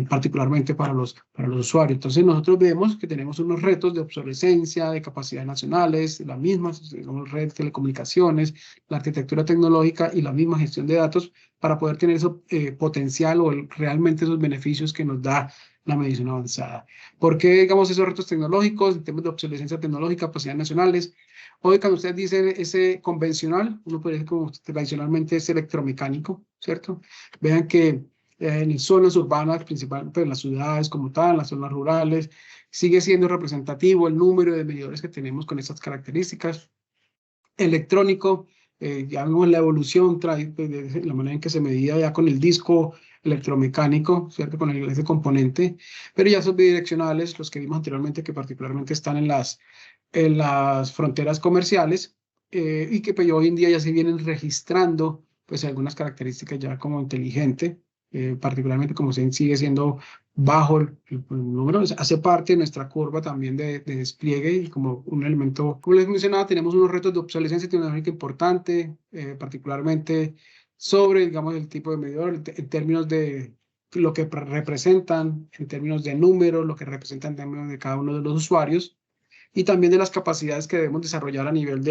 particularmente para los usuarios. Entonces nosotros vemos que tenemos unos retos de obsolescencia, de capacidades nacionales, las mismas, digamos, red de telecomunicaciones, la arquitectura tecnológica y la misma gestión de datos para poder tener ese potencial o realmente esos beneficios que nos da la medición avanzada. ¿Por qué, digamos, esos retos tecnológicos, en temas de obsolescencia tecnológica, capacidades nacionales? Hoy, cuando ustedes dicen ese convencional, uno puede decir como tradicionalmente es electromecánico, ¿cierto? Vean que en zonas urbanas, principalmente en las ciudades como tal, en las zonas rurales, sigue siendo representativo el número de medidores que tenemos con estas características. Electrónico, ya vemos la evolución, de la manera en que se medía ya con el disco electromecánico, ¿cierto? Con ese componente, pero ya esos bidireccionales, los que vimos anteriormente, que particularmente están en las fronteras comerciales, y que pues, hoy en día ya se vienen registrando pues algunas características ya como inteligente, particularmente como sigue siendo bajo el número, hace parte de nuestra curva también de despliegue y como un elemento, como les mencionaba, tenemos unos retos de obsolescencia tecnológica importante, particularmente sobre, digamos, el tipo de medidor en términos de lo que representan, en términos de números, lo que representan en términos de cada uno de los usuarios, y también de las capacidades que debemos desarrollar a nivel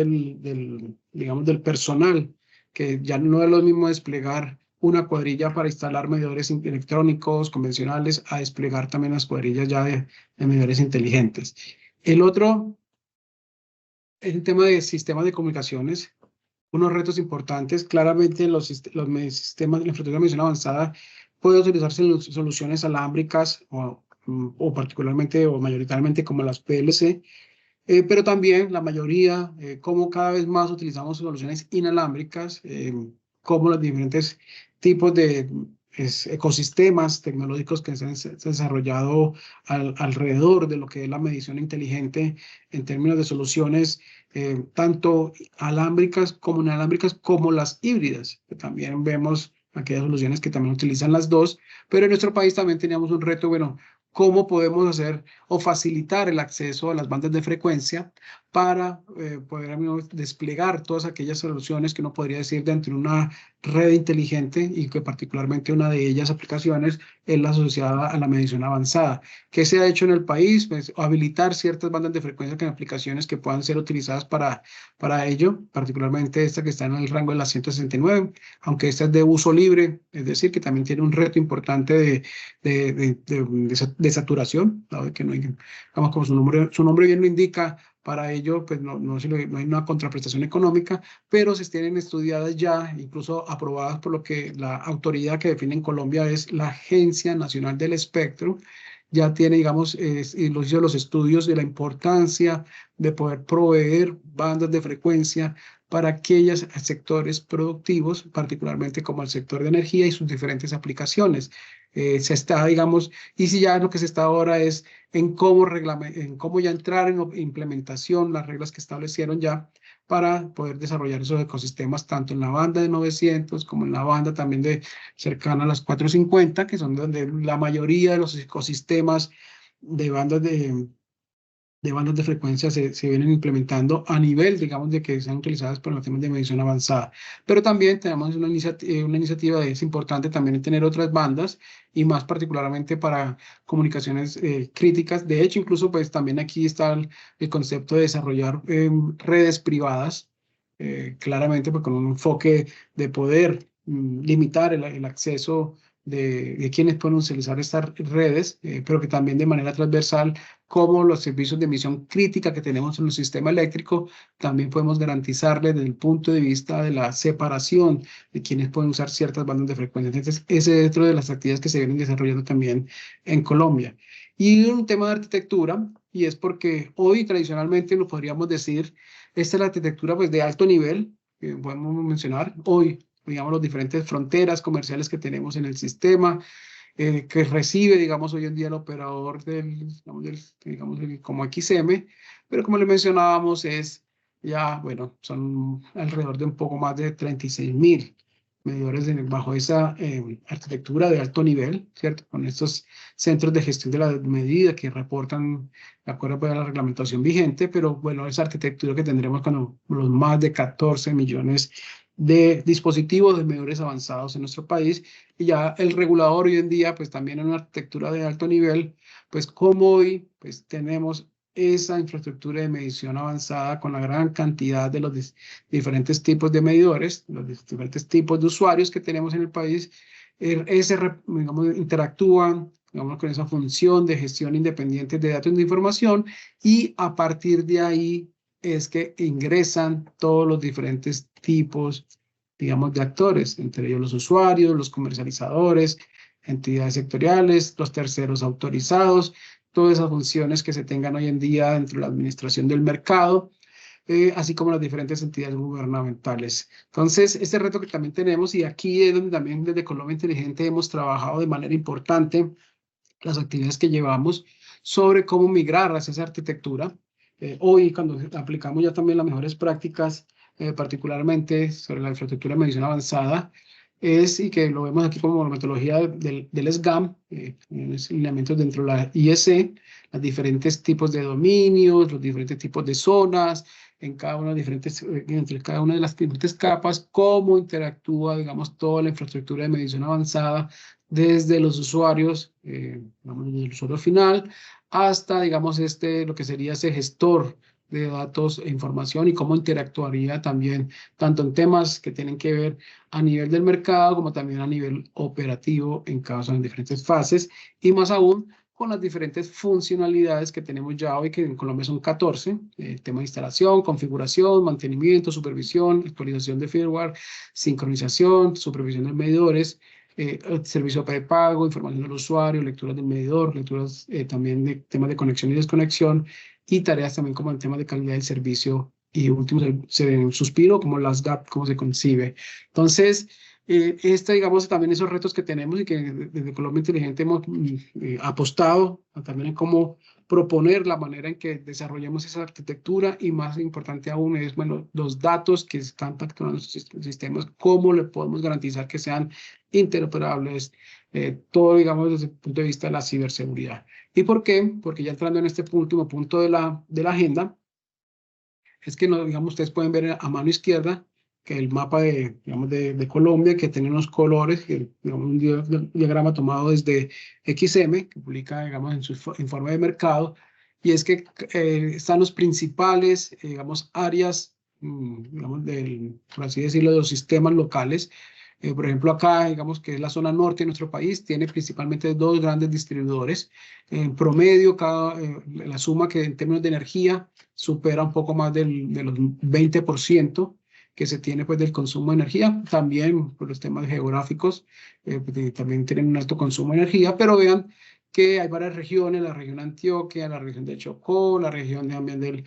digamos, del personal, que ya no es lo mismo desplegar una cuadrilla para instalar medidores electrónicos convencionales a desplegar también las cuadrillas ya de medidores inteligentes. El otro es el tema de sistemas de comunicaciones. Unos retos importantes, claramente los sistemas de la infraestructura de medición avanzada pueden utilizarse en soluciones alámbricas o particularmente o mayoritariamente como las PLC, pero también la mayoría, como cada vez más utilizamos soluciones inalámbricas, como los diferentes tipos de ecosistemas tecnológicos que se han desarrollado alrededor de lo que es la medición inteligente en términos de soluciones, tanto alámbricas como inalámbricas, como las híbridas, que también vemos aquellas soluciones que también utilizan las dos, pero en nuestro país también teníamos un reto, bueno, cómo podemos hacer o facilitar el acceso a las bandas de frecuencia para poder desplegar todas aquellas soluciones que uno podría decir dentro de una red inteligente y que particularmente una de ellas aplicaciones es la asociada a la medición avanzada. ¿Qué se ha hecho en el país? Pues habilitar ciertas bandas de frecuencia con aplicaciones que puedan ser utilizadas para ello, particularmente esta que está en el rango de las 169, aunque esta es de uso libre, es decir, que también tiene un reto importante de saturación, ¿no? Que no hay, vamos, como su nombre bien lo indica, para ello pues no hay una contraprestación económica, pero se tienen estudiadas ya, incluso aprobadas por lo que la autoridad que define en Colombia es la Agencia Nacional del Espectro, ya tiene, digamos, los estudios de la importancia de poder proveer bandas de frecuencia para aquellos sectores productivos, particularmente como el sector de energía y sus diferentes aplicaciones. Se está, digamos, y si ya lo que se está ahora es en cómo ya entrar en implementación, las reglas que establecieron ya para poder desarrollar esos ecosistemas, tanto en la banda de 900 como en la banda también de cercana a las 450, que son donde la mayoría de los ecosistemas de bandas de frecuencia se vienen implementando a nivel, digamos, de que sean utilizadas por los temas de medición avanzada. Pero también tenemos una iniciativa es importante también en tener otras bandas y más particularmente para comunicaciones críticas. De hecho, incluso pues también aquí está el concepto de desarrollar redes privadas, claramente pues con un enfoque de poder limitar el acceso de quienes pueden utilizar estas redes, pero que también de manera transversal, como los servicios de emisión crítica que tenemos en el sistema eléctrico, también podemos garantizarles desde el punto de vista de la separación de quienes pueden usar ciertas bandas de frecuencia. Entonces, ese es dentro de las actividades que se vienen desarrollando también en Colombia. Y un tema de arquitectura, y es porque hoy tradicionalmente lo podríamos decir, esta es la arquitectura pues, de alto nivel, que podemos mencionar hoy, digamos, las diferentes fronteras comerciales que tenemos en el sistema, que recibe, digamos, hoy en día el operador como XM, pero como le mencionábamos, es ya, bueno, son alrededor de un poco más de 36.000 medidores bajo esa arquitectura de alto nivel, ¿cierto? Con estos centros de gestión de la medida que reportan de acuerdo a la reglamentación vigente, pero bueno, esa arquitectura que tendremos con los más de 14 millones de dispositivos de medidores avanzados en nuestro país, y ya el regulador hoy en día, pues también en una arquitectura de alto nivel, pues como hoy, pues tenemos esa infraestructura de medición avanzada con la gran cantidad de los diferentes tipos de medidores, los diferentes tipos de usuarios que tenemos en el país, digamos, interactúan, digamos, con esa función de gestión independiente de datos de información, y a partir de ahí es que ingresan todos los diferentes tipos, digamos, de actores, entre ellos los usuarios, los comercializadores, entidades sectoriales, los terceros autorizados, todas esas funciones que se tengan hoy en día dentro de la administración del mercado, así como las diferentes entidades gubernamentales. Entonces, este reto que también tenemos, y aquí es donde también desde Colombia Inteligente hemos trabajado de manera importante las actividades que llevamos sobre cómo migrar hacia esa arquitectura. Hoy, cuando aplicamos ya también las mejores prácticas particularmente sobre la infraestructura de medición avanzada, y que lo vemos aquí como metodología del SGAM, los lineamientos dentro de la IEC, los diferentes tipos de dominios, los diferentes tipos de zonas, en cada una de diferentes, entre cada una de las diferentes capas, cómo interactúa, digamos, toda la infraestructura de medición avanzada desde los usuarios, digamos, desde el usuario final, hasta, digamos, lo que sería ese gestor de datos e información y cómo interactuaría también, tanto en temas que tienen que ver a nivel del mercado como también a nivel operativo en en diferentes fases, y más aún con las diferentes funcionalidades que tenemos ya hoy, que en Colombia son 14, tema de instalación, configuración, mantenimiento, supervisión, actualización de firmware, sincronización, supervisión de medidores, servicio de pago, información del usuario, lecturas del medidor, lecturas también de temas de conexión y desconexión, y tareas también como el tema de calidad del servicio, y último, suspiro, como las GAP, cómo se concibe. Entonces, digamos, también esos retos que tenemos y que desde Colombia Inteligente hemos apostado también en cómo proponer la manera en que desarrollemos esa arquitectura, y más importante aún es, bueno, los datos que están capturando nuestros sistemas, cómo le podemos garantizar que sean interoperables, todo, digamos, desde el punto de vista de la ciberseguridad. ¿Y por qué? Porque ya entrando en este último punto de la agenda, es que, digamos, ustedes pueden ver a mano izquierda que el mapa digamos, de Colombia, que tiene unos colores, que, digamos, un diagrama tomado desde XM, que publica, digamos, en su informe de mercado, y es que están los principales, digamos, áreas, digamos, por así decirlo, de los sistemas locales. Por ejemplo, acá, digamos que es la zona norte de nuestro país, tiene principalmente 2 grandes distribuidores. En promedio, la suma que en términos de energía supera un poco más de los 20% que se tiene, pues, del consumo de energía. También por los temas geográficos, también tienen un alto consumo de energía, pero vean que hay varias regiones: la región Antioquia, la región de Chocó, la región también del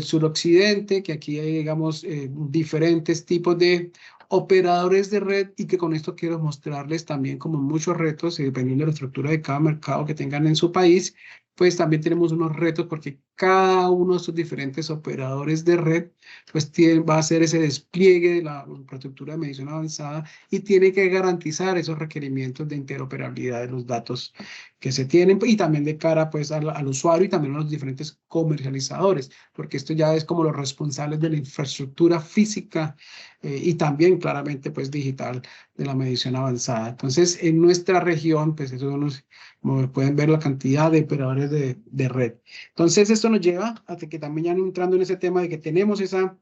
suroccidente, que aquí hay, digamos, diferentes tipos de operadores de red, y que con esto quiero mostrarles también como muchos retos, y dependiendo de la estructura de cada mercado que tengan en su país, pues también tenemos unos retos, porque cada uno de estos diferentes operadores de red pues va a hacer ese despliegue de la infraestructura de medición avanzada, y tiene que garantizar esos requerimientos de interoperabilidad de los datos que se tienen, y también de cara, pues, al usuario y también a los diferentes comercializadores, porque esto ya es como los responsables de la infraestructura física, y también claramente, pues, digital, de la medición avanzada. Entonces, en nuestra región, pues, eso como pueden ver, la cantidad de operadores de red. Entonces, esto nos lleva a que también, ya entrando en ese tema de que tenemos esas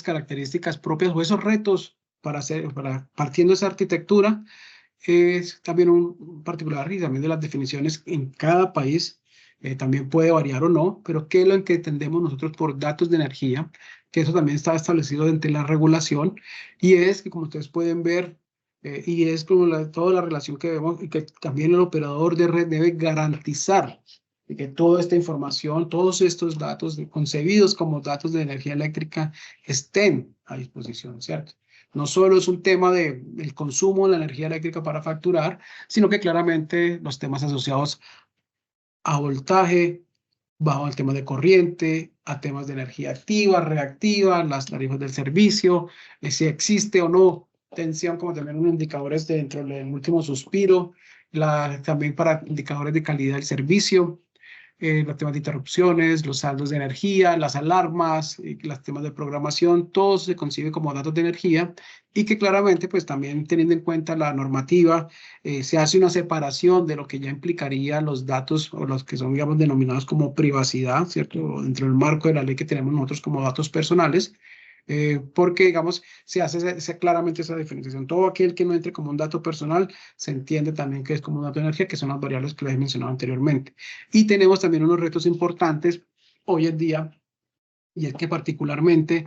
características propias o esos retos partiendo de esa arquitectura, es también un particular, y también de las definiciones en cada país, también puede variar o no, pero ¿qué es lo que entendemos nosotros por datos de energía? Que eso también está establecido dentro de la regulación, y es que, como ustedes pueden ver, y es como toda la relación que vemos, y que también el operador de red debe garantizar de que toda esta información, todos estos datos concebidos como datos de energía eléctrica, estén a disposición, ¿cierto? No solo es un tema del consumo de la energía eléctrica para facturar, sino que claramente los temas asociados a voltaje, bajo el tema de corriente, a temas de energía activa, reactiva, las tarifas del servicio, si existe o no tensión, como también unos indicadores dentro del último suspiro, también para indicadores de calidad del servicio, los temas de interrupciones, los saldos de energía, las alarmas, los temas de programación, todo se concibe como datos de energía, y que claramente, pues, también teniendo en cuenta la normativa, se hace una separación de lo que ya implicaría los datos, o los que son, digamos, denominados como privacidad, ¿cierto? Dentro del marco de la ley que tenemos nosotros como datos personales, porque, digamos, se hace claramente esa diferenciación. Todo aquel que no entre como un dato personal se entiende también que es como un dato de energía, que son las variables que les he mencionado anteriormente. Y tenemos también unos retos importantes hoy en día, y es que particularmente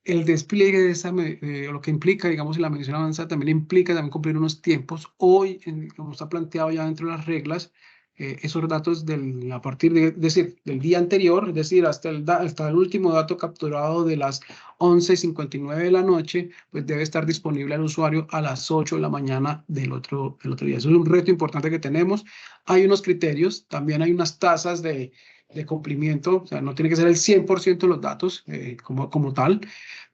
el despliegue de lo que implica, digamos, en la medición avanzada, también implica también cumplir unos tiempos. Hoy, como está planteado ya dentro de las reglas, esos datos a partir es decir, del día anterior, es decir, hasta el último dato capturado de las 11:59 de la noche, pues debe estar disponible al usuario a las 8 de la mañana del otro día. Eso es un reto importante que tenemos. Hay unos criterios, también hay unas tasas de de cumplimiento, o sea, no tiene que ser el 100% de los datos como tal,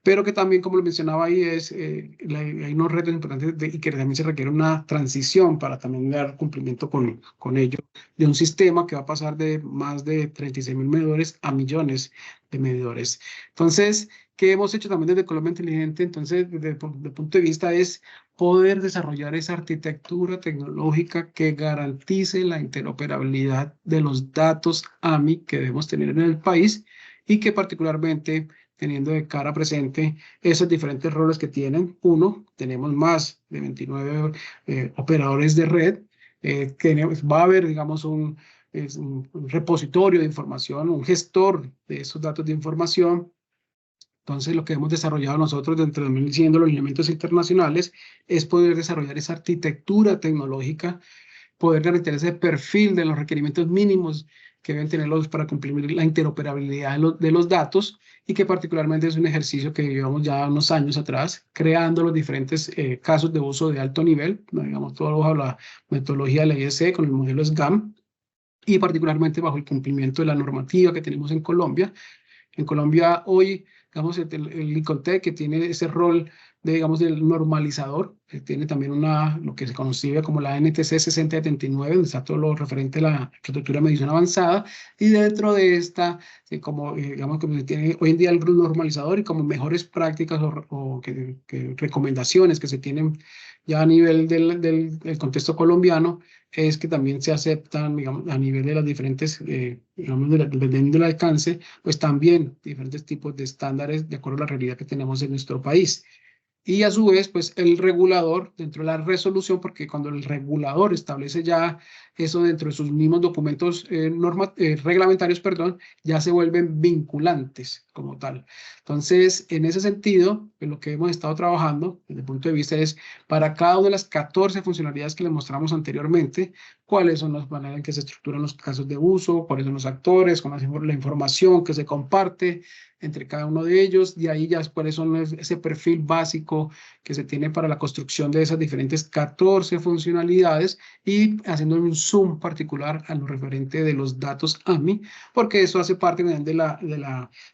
pero que también, como lo mencionaba ahí, hay unos retos importantes y que también se requiere una transición para también dar cumplimiento con ello, de un sistema que va a pasar de más de 36.000 medidores a millones de medidores. Entonces, ¿qué hemos hecho también desde Colombia Inteligente? Entonces, desde el punto de vista es poder desarrollar esa arquitectura tecnológica que garantice la interoperabilidad de los datos AMI que debemos tener en el país y que particularmente teniendo de cara presente esos diferentes roles que tienen. Uno, tenemos más de 29 operadores de red, va a haber, digamos, un repositorio de información, un gestor de esos datos de información. Entonces, lo que hemos desarrollado nosotros dentro de siguiendo los lineamientos internacionales es poder desarrollar esa arquitectura tecnológica, poder garantizar ese perfil de los requerimientos mínimos que deben tenerlos para cumplir la interoperabilidad de los datos y que particularmente es un ejercicio que llevamos ya unos años atrás, creando los diferentes casos de uso de alto nivel, digamos, todo bajo la metodología de la IEC con el modelo SGAM y particularmente bajo el cumplimiento de la normativa que tenemos en Colombia. En Colombia hoy, digamos, el ICONTEC, que tiene ese rol de, digamos, del normalizador, que tiene también lo que se concibe como la NTC 6079, donde está todo lo referente a la arquitectura de medición avanzada, y dentro de esta, como, digamos, que tiene hoy en día el normalizador y como mejores prácticas o recomendaciones que se tienen ya a nivel del contexto colombiano, es que también se aceptan, digamos, a nivel de las diferentes, digamos, dependiendo del alcance, pues también diferentes tipos de estándares de acuerdo a la realidad que tenemos en nuestro país. Y a su vez, pues el regulador, dentro de la resolución, porque cuando el regulador establece ya eso dentro de sus mismos documentos reglamentarios, perdón, ya se vuelven vinculantes como tal. Entonces, en ese sentido, pues, lo que hemos estado trabajando desde el punto de vista es para cada una de las 14 funcionalidades que les mostramos anteriormente, cuáles son las maneras en que se estructuran los casos de uso, cuáles son los actores, con la información que se comparte entre cada uno de ellos, y ahí ya cuáles son ese perfil básico que se tiene para la construcción de esas diferentes 14 funcionalidades y haciendo un zoom particular a lo referente de los datos AMI, porque eso hace parte de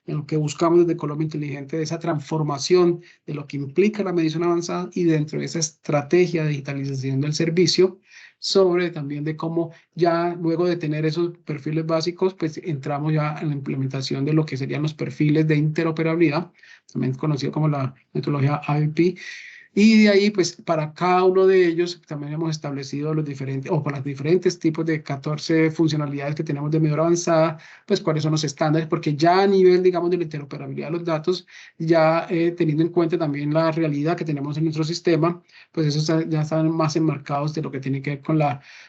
lo que buscamos desde Colombia Inteligente, de esa transformación de lo que implica la medición avanzada y dentro de esa estrategia de digitalización del servicio, sobre también de cómo ya luego de tener esos perfiles básicos, pues entramos ya en la implementación de lo que serían los perfiles de interoperabilidad, también conocido como la metodología IOP. Y de ahí, pues, para cada uno de ellos también hemos establecido los diferentes, o para los diferentes tipos de 14 funcionalidades que tenemos de medida avanzada, pues, cuáles son los estándares, porque ya a nivel, digamos, de la interoperabilidad de los datos, ya teniendo en cuenta también la realidad que tenemos en nuestro sistema, pues, esos ya están más enmarcados de lo que tiene que ver con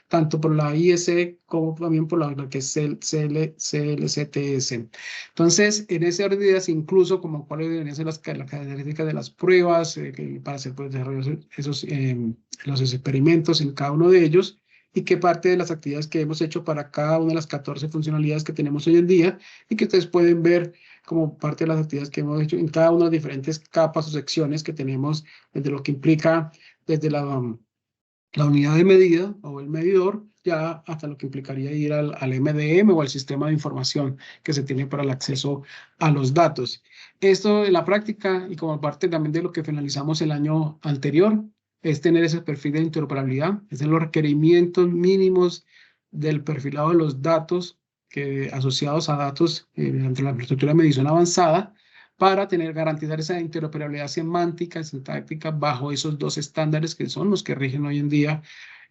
tanto por la IEC como también por lo que es el CLCTS. Entonces, en ese orden de ideas, incluso como cuáles deberían ser las características de las pruebas para hacer pues, desarrollar los experimentos en cada uno de ellos y qué parte de las actividades que hemos hecho para cada una de las 14 funcionalidades que tenemos hoy en día y que ustedes pueden ver como parte de las actividades que hemos hecho en cada una de las diferentes capas o secciones que tenemos, desde lo que implica desde la unidad de medida o el medidor, ya hasta lo que implicaría ir al MDM o al sistema de información que se tiene para el acceso a los datos. Esto en la práctica y como parte también de lo que finalizamos el año anterior, es tener ese perfil de interoperabilidad, es tener los requerimientos mínimos del perfilado de los datos asociados a datos dentro de la infraestructura de medición avanzada, para garantizar esa interoperabilidad semántica y sintáctica bajo esos dos estándares que son los que rigen hoy en día,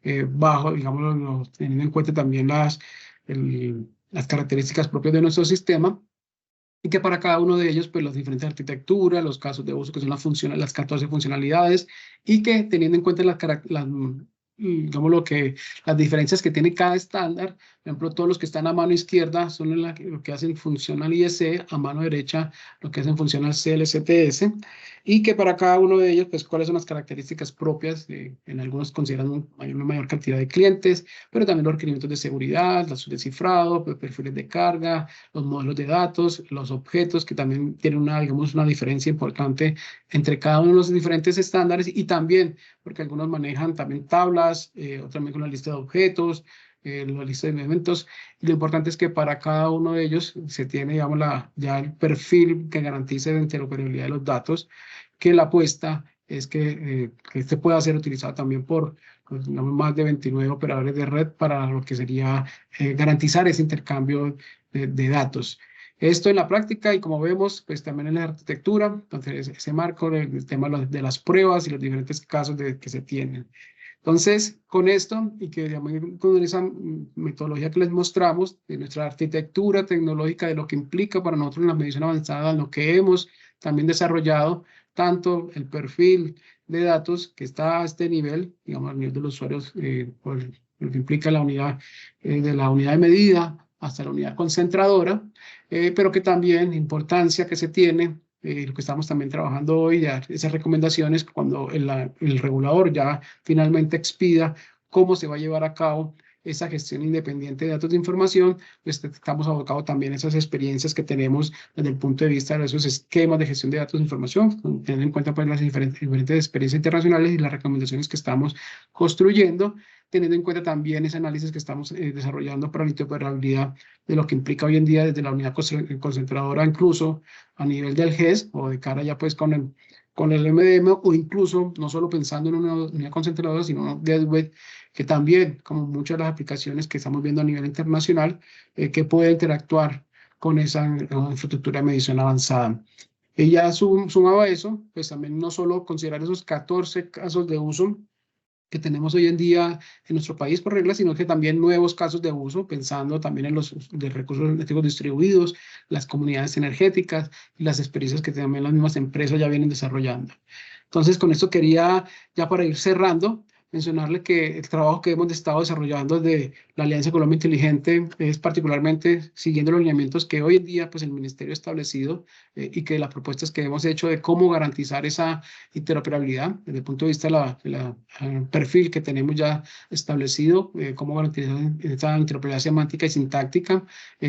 digamos, teniendo en cuenta también las características propias de nuestro sistema, y que para cada uno de ellos, pues las diferentes arquitecturas, los casos de uso que son las 14 funcionalidades, y que teniendo en cuenta digamos las diferencias que tiene cada estándar. Por ejemplo, todos los que están a mano izquierda son lo que hacen funcional IEC, a mano derecha lo que hacen funcional CLCTS, y que para cada uno de ellos, pues cuáles son las características propias, en algunos consideran una mayor cantidad de clientes, pero también los requerimientos de seguridad, los descifrado, perfiles de carga, los modelos de datos, los objetos, que también tienen digamos, una diferencia importante entre cada uno de los diferentes estándares, y también porque algunos manejan también tablas, otros también con una lista de objetos, la lista de eventos. Y lo importante es que para cada uno de ellos se tiene, digamos, ya el perfil que garantice la interoperabilidad de los datos, que la apuesta es que este pueda ser utilizado también por más de 29 operadores de red para lo que sería garantizar ese intercambio de datos. Esto en la práctica y como vemos, pues también en la arquitectura, entonces ese marco, el tema de las pruebas y los diferentes casos que se tienen. Entonces, con esto y que con esa metodología que les mostramos de nuestra arquitectura tecnológica, de lo que implica para nosotros en la medición avanzada, lo que hemos también desarrollado, tanto el perfil de datos que está a este nivel, digamos, a nivel de los usuarios, por lo que implica la unidad, de la unidad de medida hasta la unidad concentradora, pero que también importancia que se tiene, lo que estamos también trabajando hoy, ya esas recomendaciones cuando el regulador ya finalmente expida cómo se va a llevar a cabo esa gestión independiente de datos de información, pues estamos abocados también a esas experiencias que tenemos desde el punto de vista de esos esquemas de gestión de datos de información, teniendo en cuenta pues, las diferentes experiencias internacionales y las recomendaciones que estamos construyendo, teniendo en cuenta también ese análisis que estamos desarrollando para la interoperabilidad de lo que implica hoy en día desde la unidad concentradora, incluso a nivel del GES o de cara ya pues con el MDM o incluso no solo pensando en una unidad concentradora, sino un gateway que también, como muchas de las aplicaciones que estamos viendo a nivel internacional, que puede interactuar con esa infraestructura de medición avanzada. Y ya sumado a eso, pues también no solo considerar esos 14 casos de uso que tenemos hoy en día en nuestro país por regla, sino que también nuevos casos de uso, pensando también en los de recursos energéticos distribuidos, las comunidades energéticas y las experiencias que también las mismas empresas ya vienen desarrollando. Entonces, con esto quería, ya para ir cerrando, mencionarle que el trabajo que hemos estado desarrollando desde la Alianza Colombia Inteligente es particularmente siguiendo los lineamientos que hoy en día pues, el Ministerio ha establecido y que las propuestas que hemos hecho de cómo garantizar esa interoperabilidad desde el punto de vista del perfil que tenemos ya establecido, cómo garantizar esa interoperabilidad semántica y sintáctica,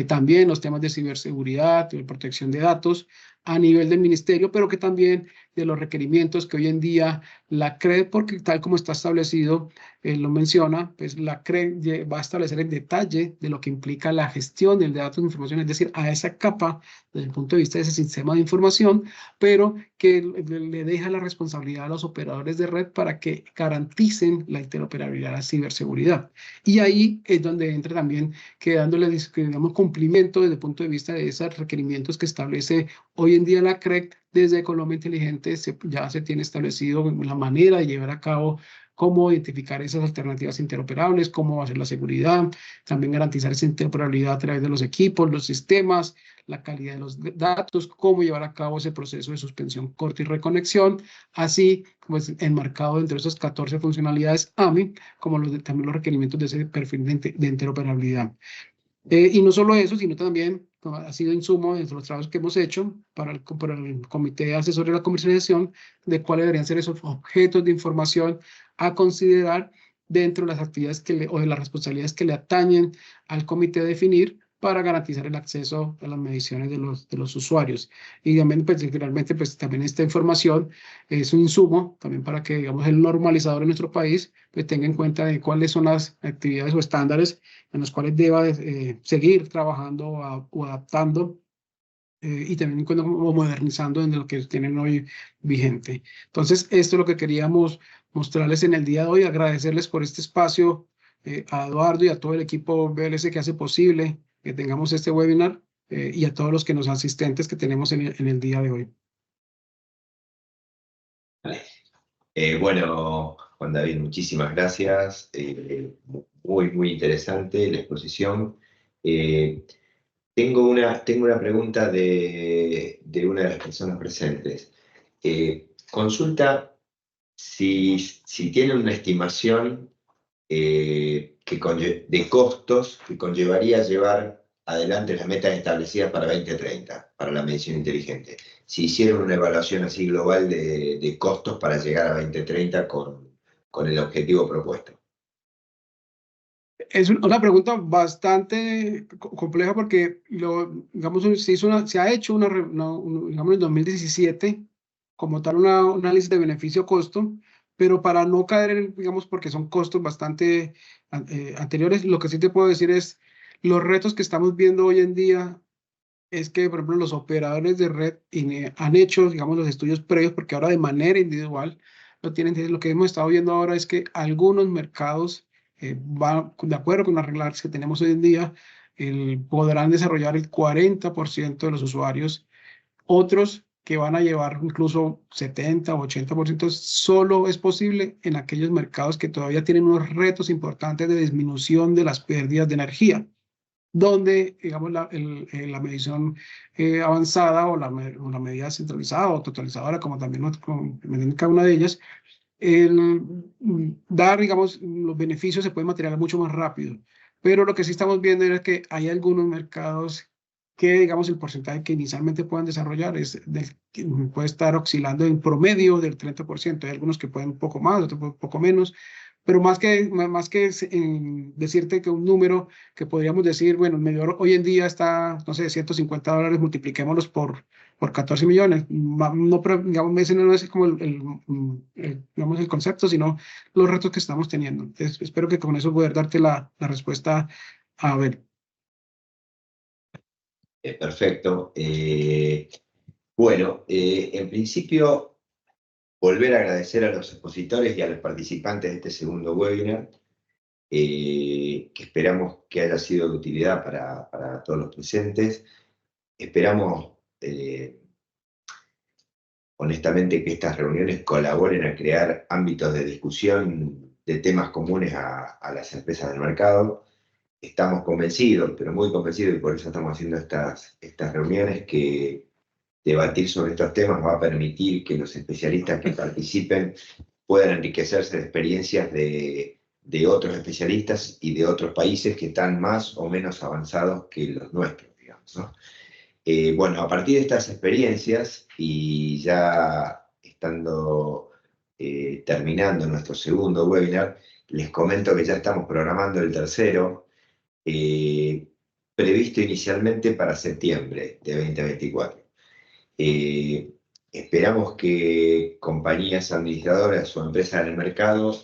también los temas de ciberseguridad, de protección de datos a nivel del ministerio, pero que también de los requerimientos que hoy en día la CRED, porque tal como está establecido, lo menciona, pues la CRED va a establecer el detalle de lo que implica la gestión del datos de información, es decir, a esa capa desde el punto de vista de ese sistema de información, pero que le deja la responsabilidad a los operadores de red para que garanticen la interoperabilidad, la ciberseguridad. Y ahí es donde entra también quedándole, digamos, cumplimiento desde el punto de vista de esos requerimientos que establece hoy en día la CRED. Desde Colombia Inteligente ya se tiene establecido la manera de llevar a cabo cómo identificar esas alternativas interoperables, cómo hacer la seguridad, también garantizar esa interoperabilidad a través de los equipos, los sistemas, la calidad de los datos, cómo llevar a cabo ese proceso de suspensión, corte y reconexión, así pues enmarcado dentro de esas 14 funcionalidades AMI, como también los requerimientos de ese perfil de interoperabilidad. Y no solo eso, sino también ha sido insumo de los trabajos que hemos hecho para el Comité Asesor de la Comercialización de cuáles deberían ser esos objetos de información a considerar dentro de las actividades o de las responsabilidades que le atañen al comité a definir para garantizar el acceso a las mediciones de los usuarios. Y también, pues, finalmente, pues, también esta información es un insumo también para que, digamos, el normalizador en nuestro país pues, tenga en cuenta de cuáles son las actividades o estándares en los cuales deba seguir trabajando o adaptando y también modernizando en lo que tienen hoy vigente. Entonces, esto es lo que queríamos mostrarles en el día de hoy, agradecerles por este espacio a Eduardo y a todo el equipo BLS que hace posible que tengamos este webinar y a todos los que nos asistentes que tenemos en el día de hoy. Vale. Bueno, Juan David, muchísimas gracias. Muy interesante la exposición. Tengo una pregunta de una de las personas presentes. Consulta si tienen una estimación de costos que conllevaría llevar adelante las metas establecidas para 2030, para la medición inteligente. Si hicieron una evaluación así global de costos para llegar a 2030 con el objetivo propuesto. Es una pregunta bastante compleja porque, digamos, se ha hecho digamos, en 2017 como tal un análisis de beneficio-costo, pero para no caer en, digamos, porque son costos bastante anteriores, lo que sí te puedo decir es los retos que estamos viendo hoy en día es que, por ejemplo, los operadores de red han hecho, digamos, los estudios previos, porque ahora de manera individual lo tienen. Entonces, lo que hemos estado viendo ahora es que algunos mercados, van de acuerdo con las reglas que tenemos hoy en día, podrán desarrollar el 40% de los usuarios, otros que van a llevar incluso 70 o 80%, solo es posible en aquellos mercados que todavía tienen unos retos importantes de disminución de las pérdidas de energía, donde, digamos, la medición avanzada o la medida centralizada o totalizadora, como también mediante cada una de ellas, dar, digamos, los beneficios se pueden materializar mucho más rápido. Pero lo que sí estamos viendo es que hay algunos mercados que, digamos, el porcentaje que inicialmente puedan desarrollar puede estar oscilando en promedio del 30%. Hay algunos que pueden un poco más, otros un poco menos. Pero más que decirte que un número que podríamos decir, bueno, el medidor hoy en día está, no sé, $150, multipliquémoslos por 14 millones. No, pero, digamos, ese no es como digamos, el concepto, sino los retos que estamos teniendo. Entonces, espero que con eso poder darte la respuesta a ver. Perfecto. Bueno, en principio, volver a agradecer a los expositores y a los participantes de este segundo webinar, que esperamos que haya sido de utilidad para todos los presentes. Esperamos, honestamente, que estas reuniones colaboren a crear ámbitos de discusión de temas comunes a las empresas del mercado. Estamos convencidos, pero muy convencidos, y por eso estamos haciendo estas reuniones, que debatir sobre estos temas va a permitir que los especialistas que participen puedan enriquecerse de experiencias de otros especialistas y de otros países que están más o menos avanzados que los nuestros, digamos, ¿no? Bueno, a partir de estas experiencias, y ya estando terminando nuestro segundo webinar, les comento que ya estamos programando el tercero, previsto inicialmente para septiembre de 2024. Esperamos que compañías administradoras o empresas en el mercado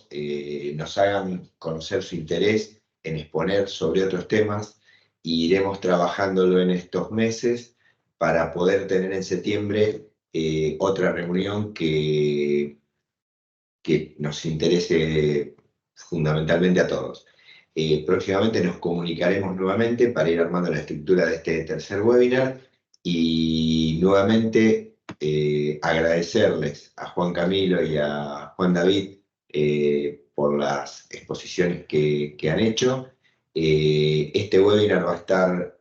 nos hagan conocer su interés en exponer sobre otros temas, y iremos trabajándolo en estos meses para poder tener en septiembre otra reunión que nos interese fundamentalmente a todos. Próximamente nos comunicaremos nuevamente para ir armando la estructura de este tercer webinar, y nuevamente agradecerles a Juan Camilo y a Juan David por las exposiciones que han hecho. Este webinar va a estar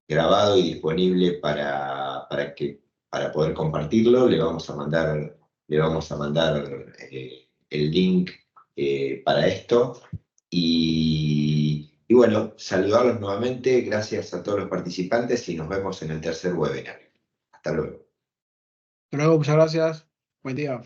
grabado y disponible para poder compartirlo. Le vamos a mandar el link para esto. Y bueno, saludarlos nuevamente, gracias a todos los participantes, y nos vemos en el tercer webinar. Hasta luego. Hasta luego, muchas gracias. Buen día.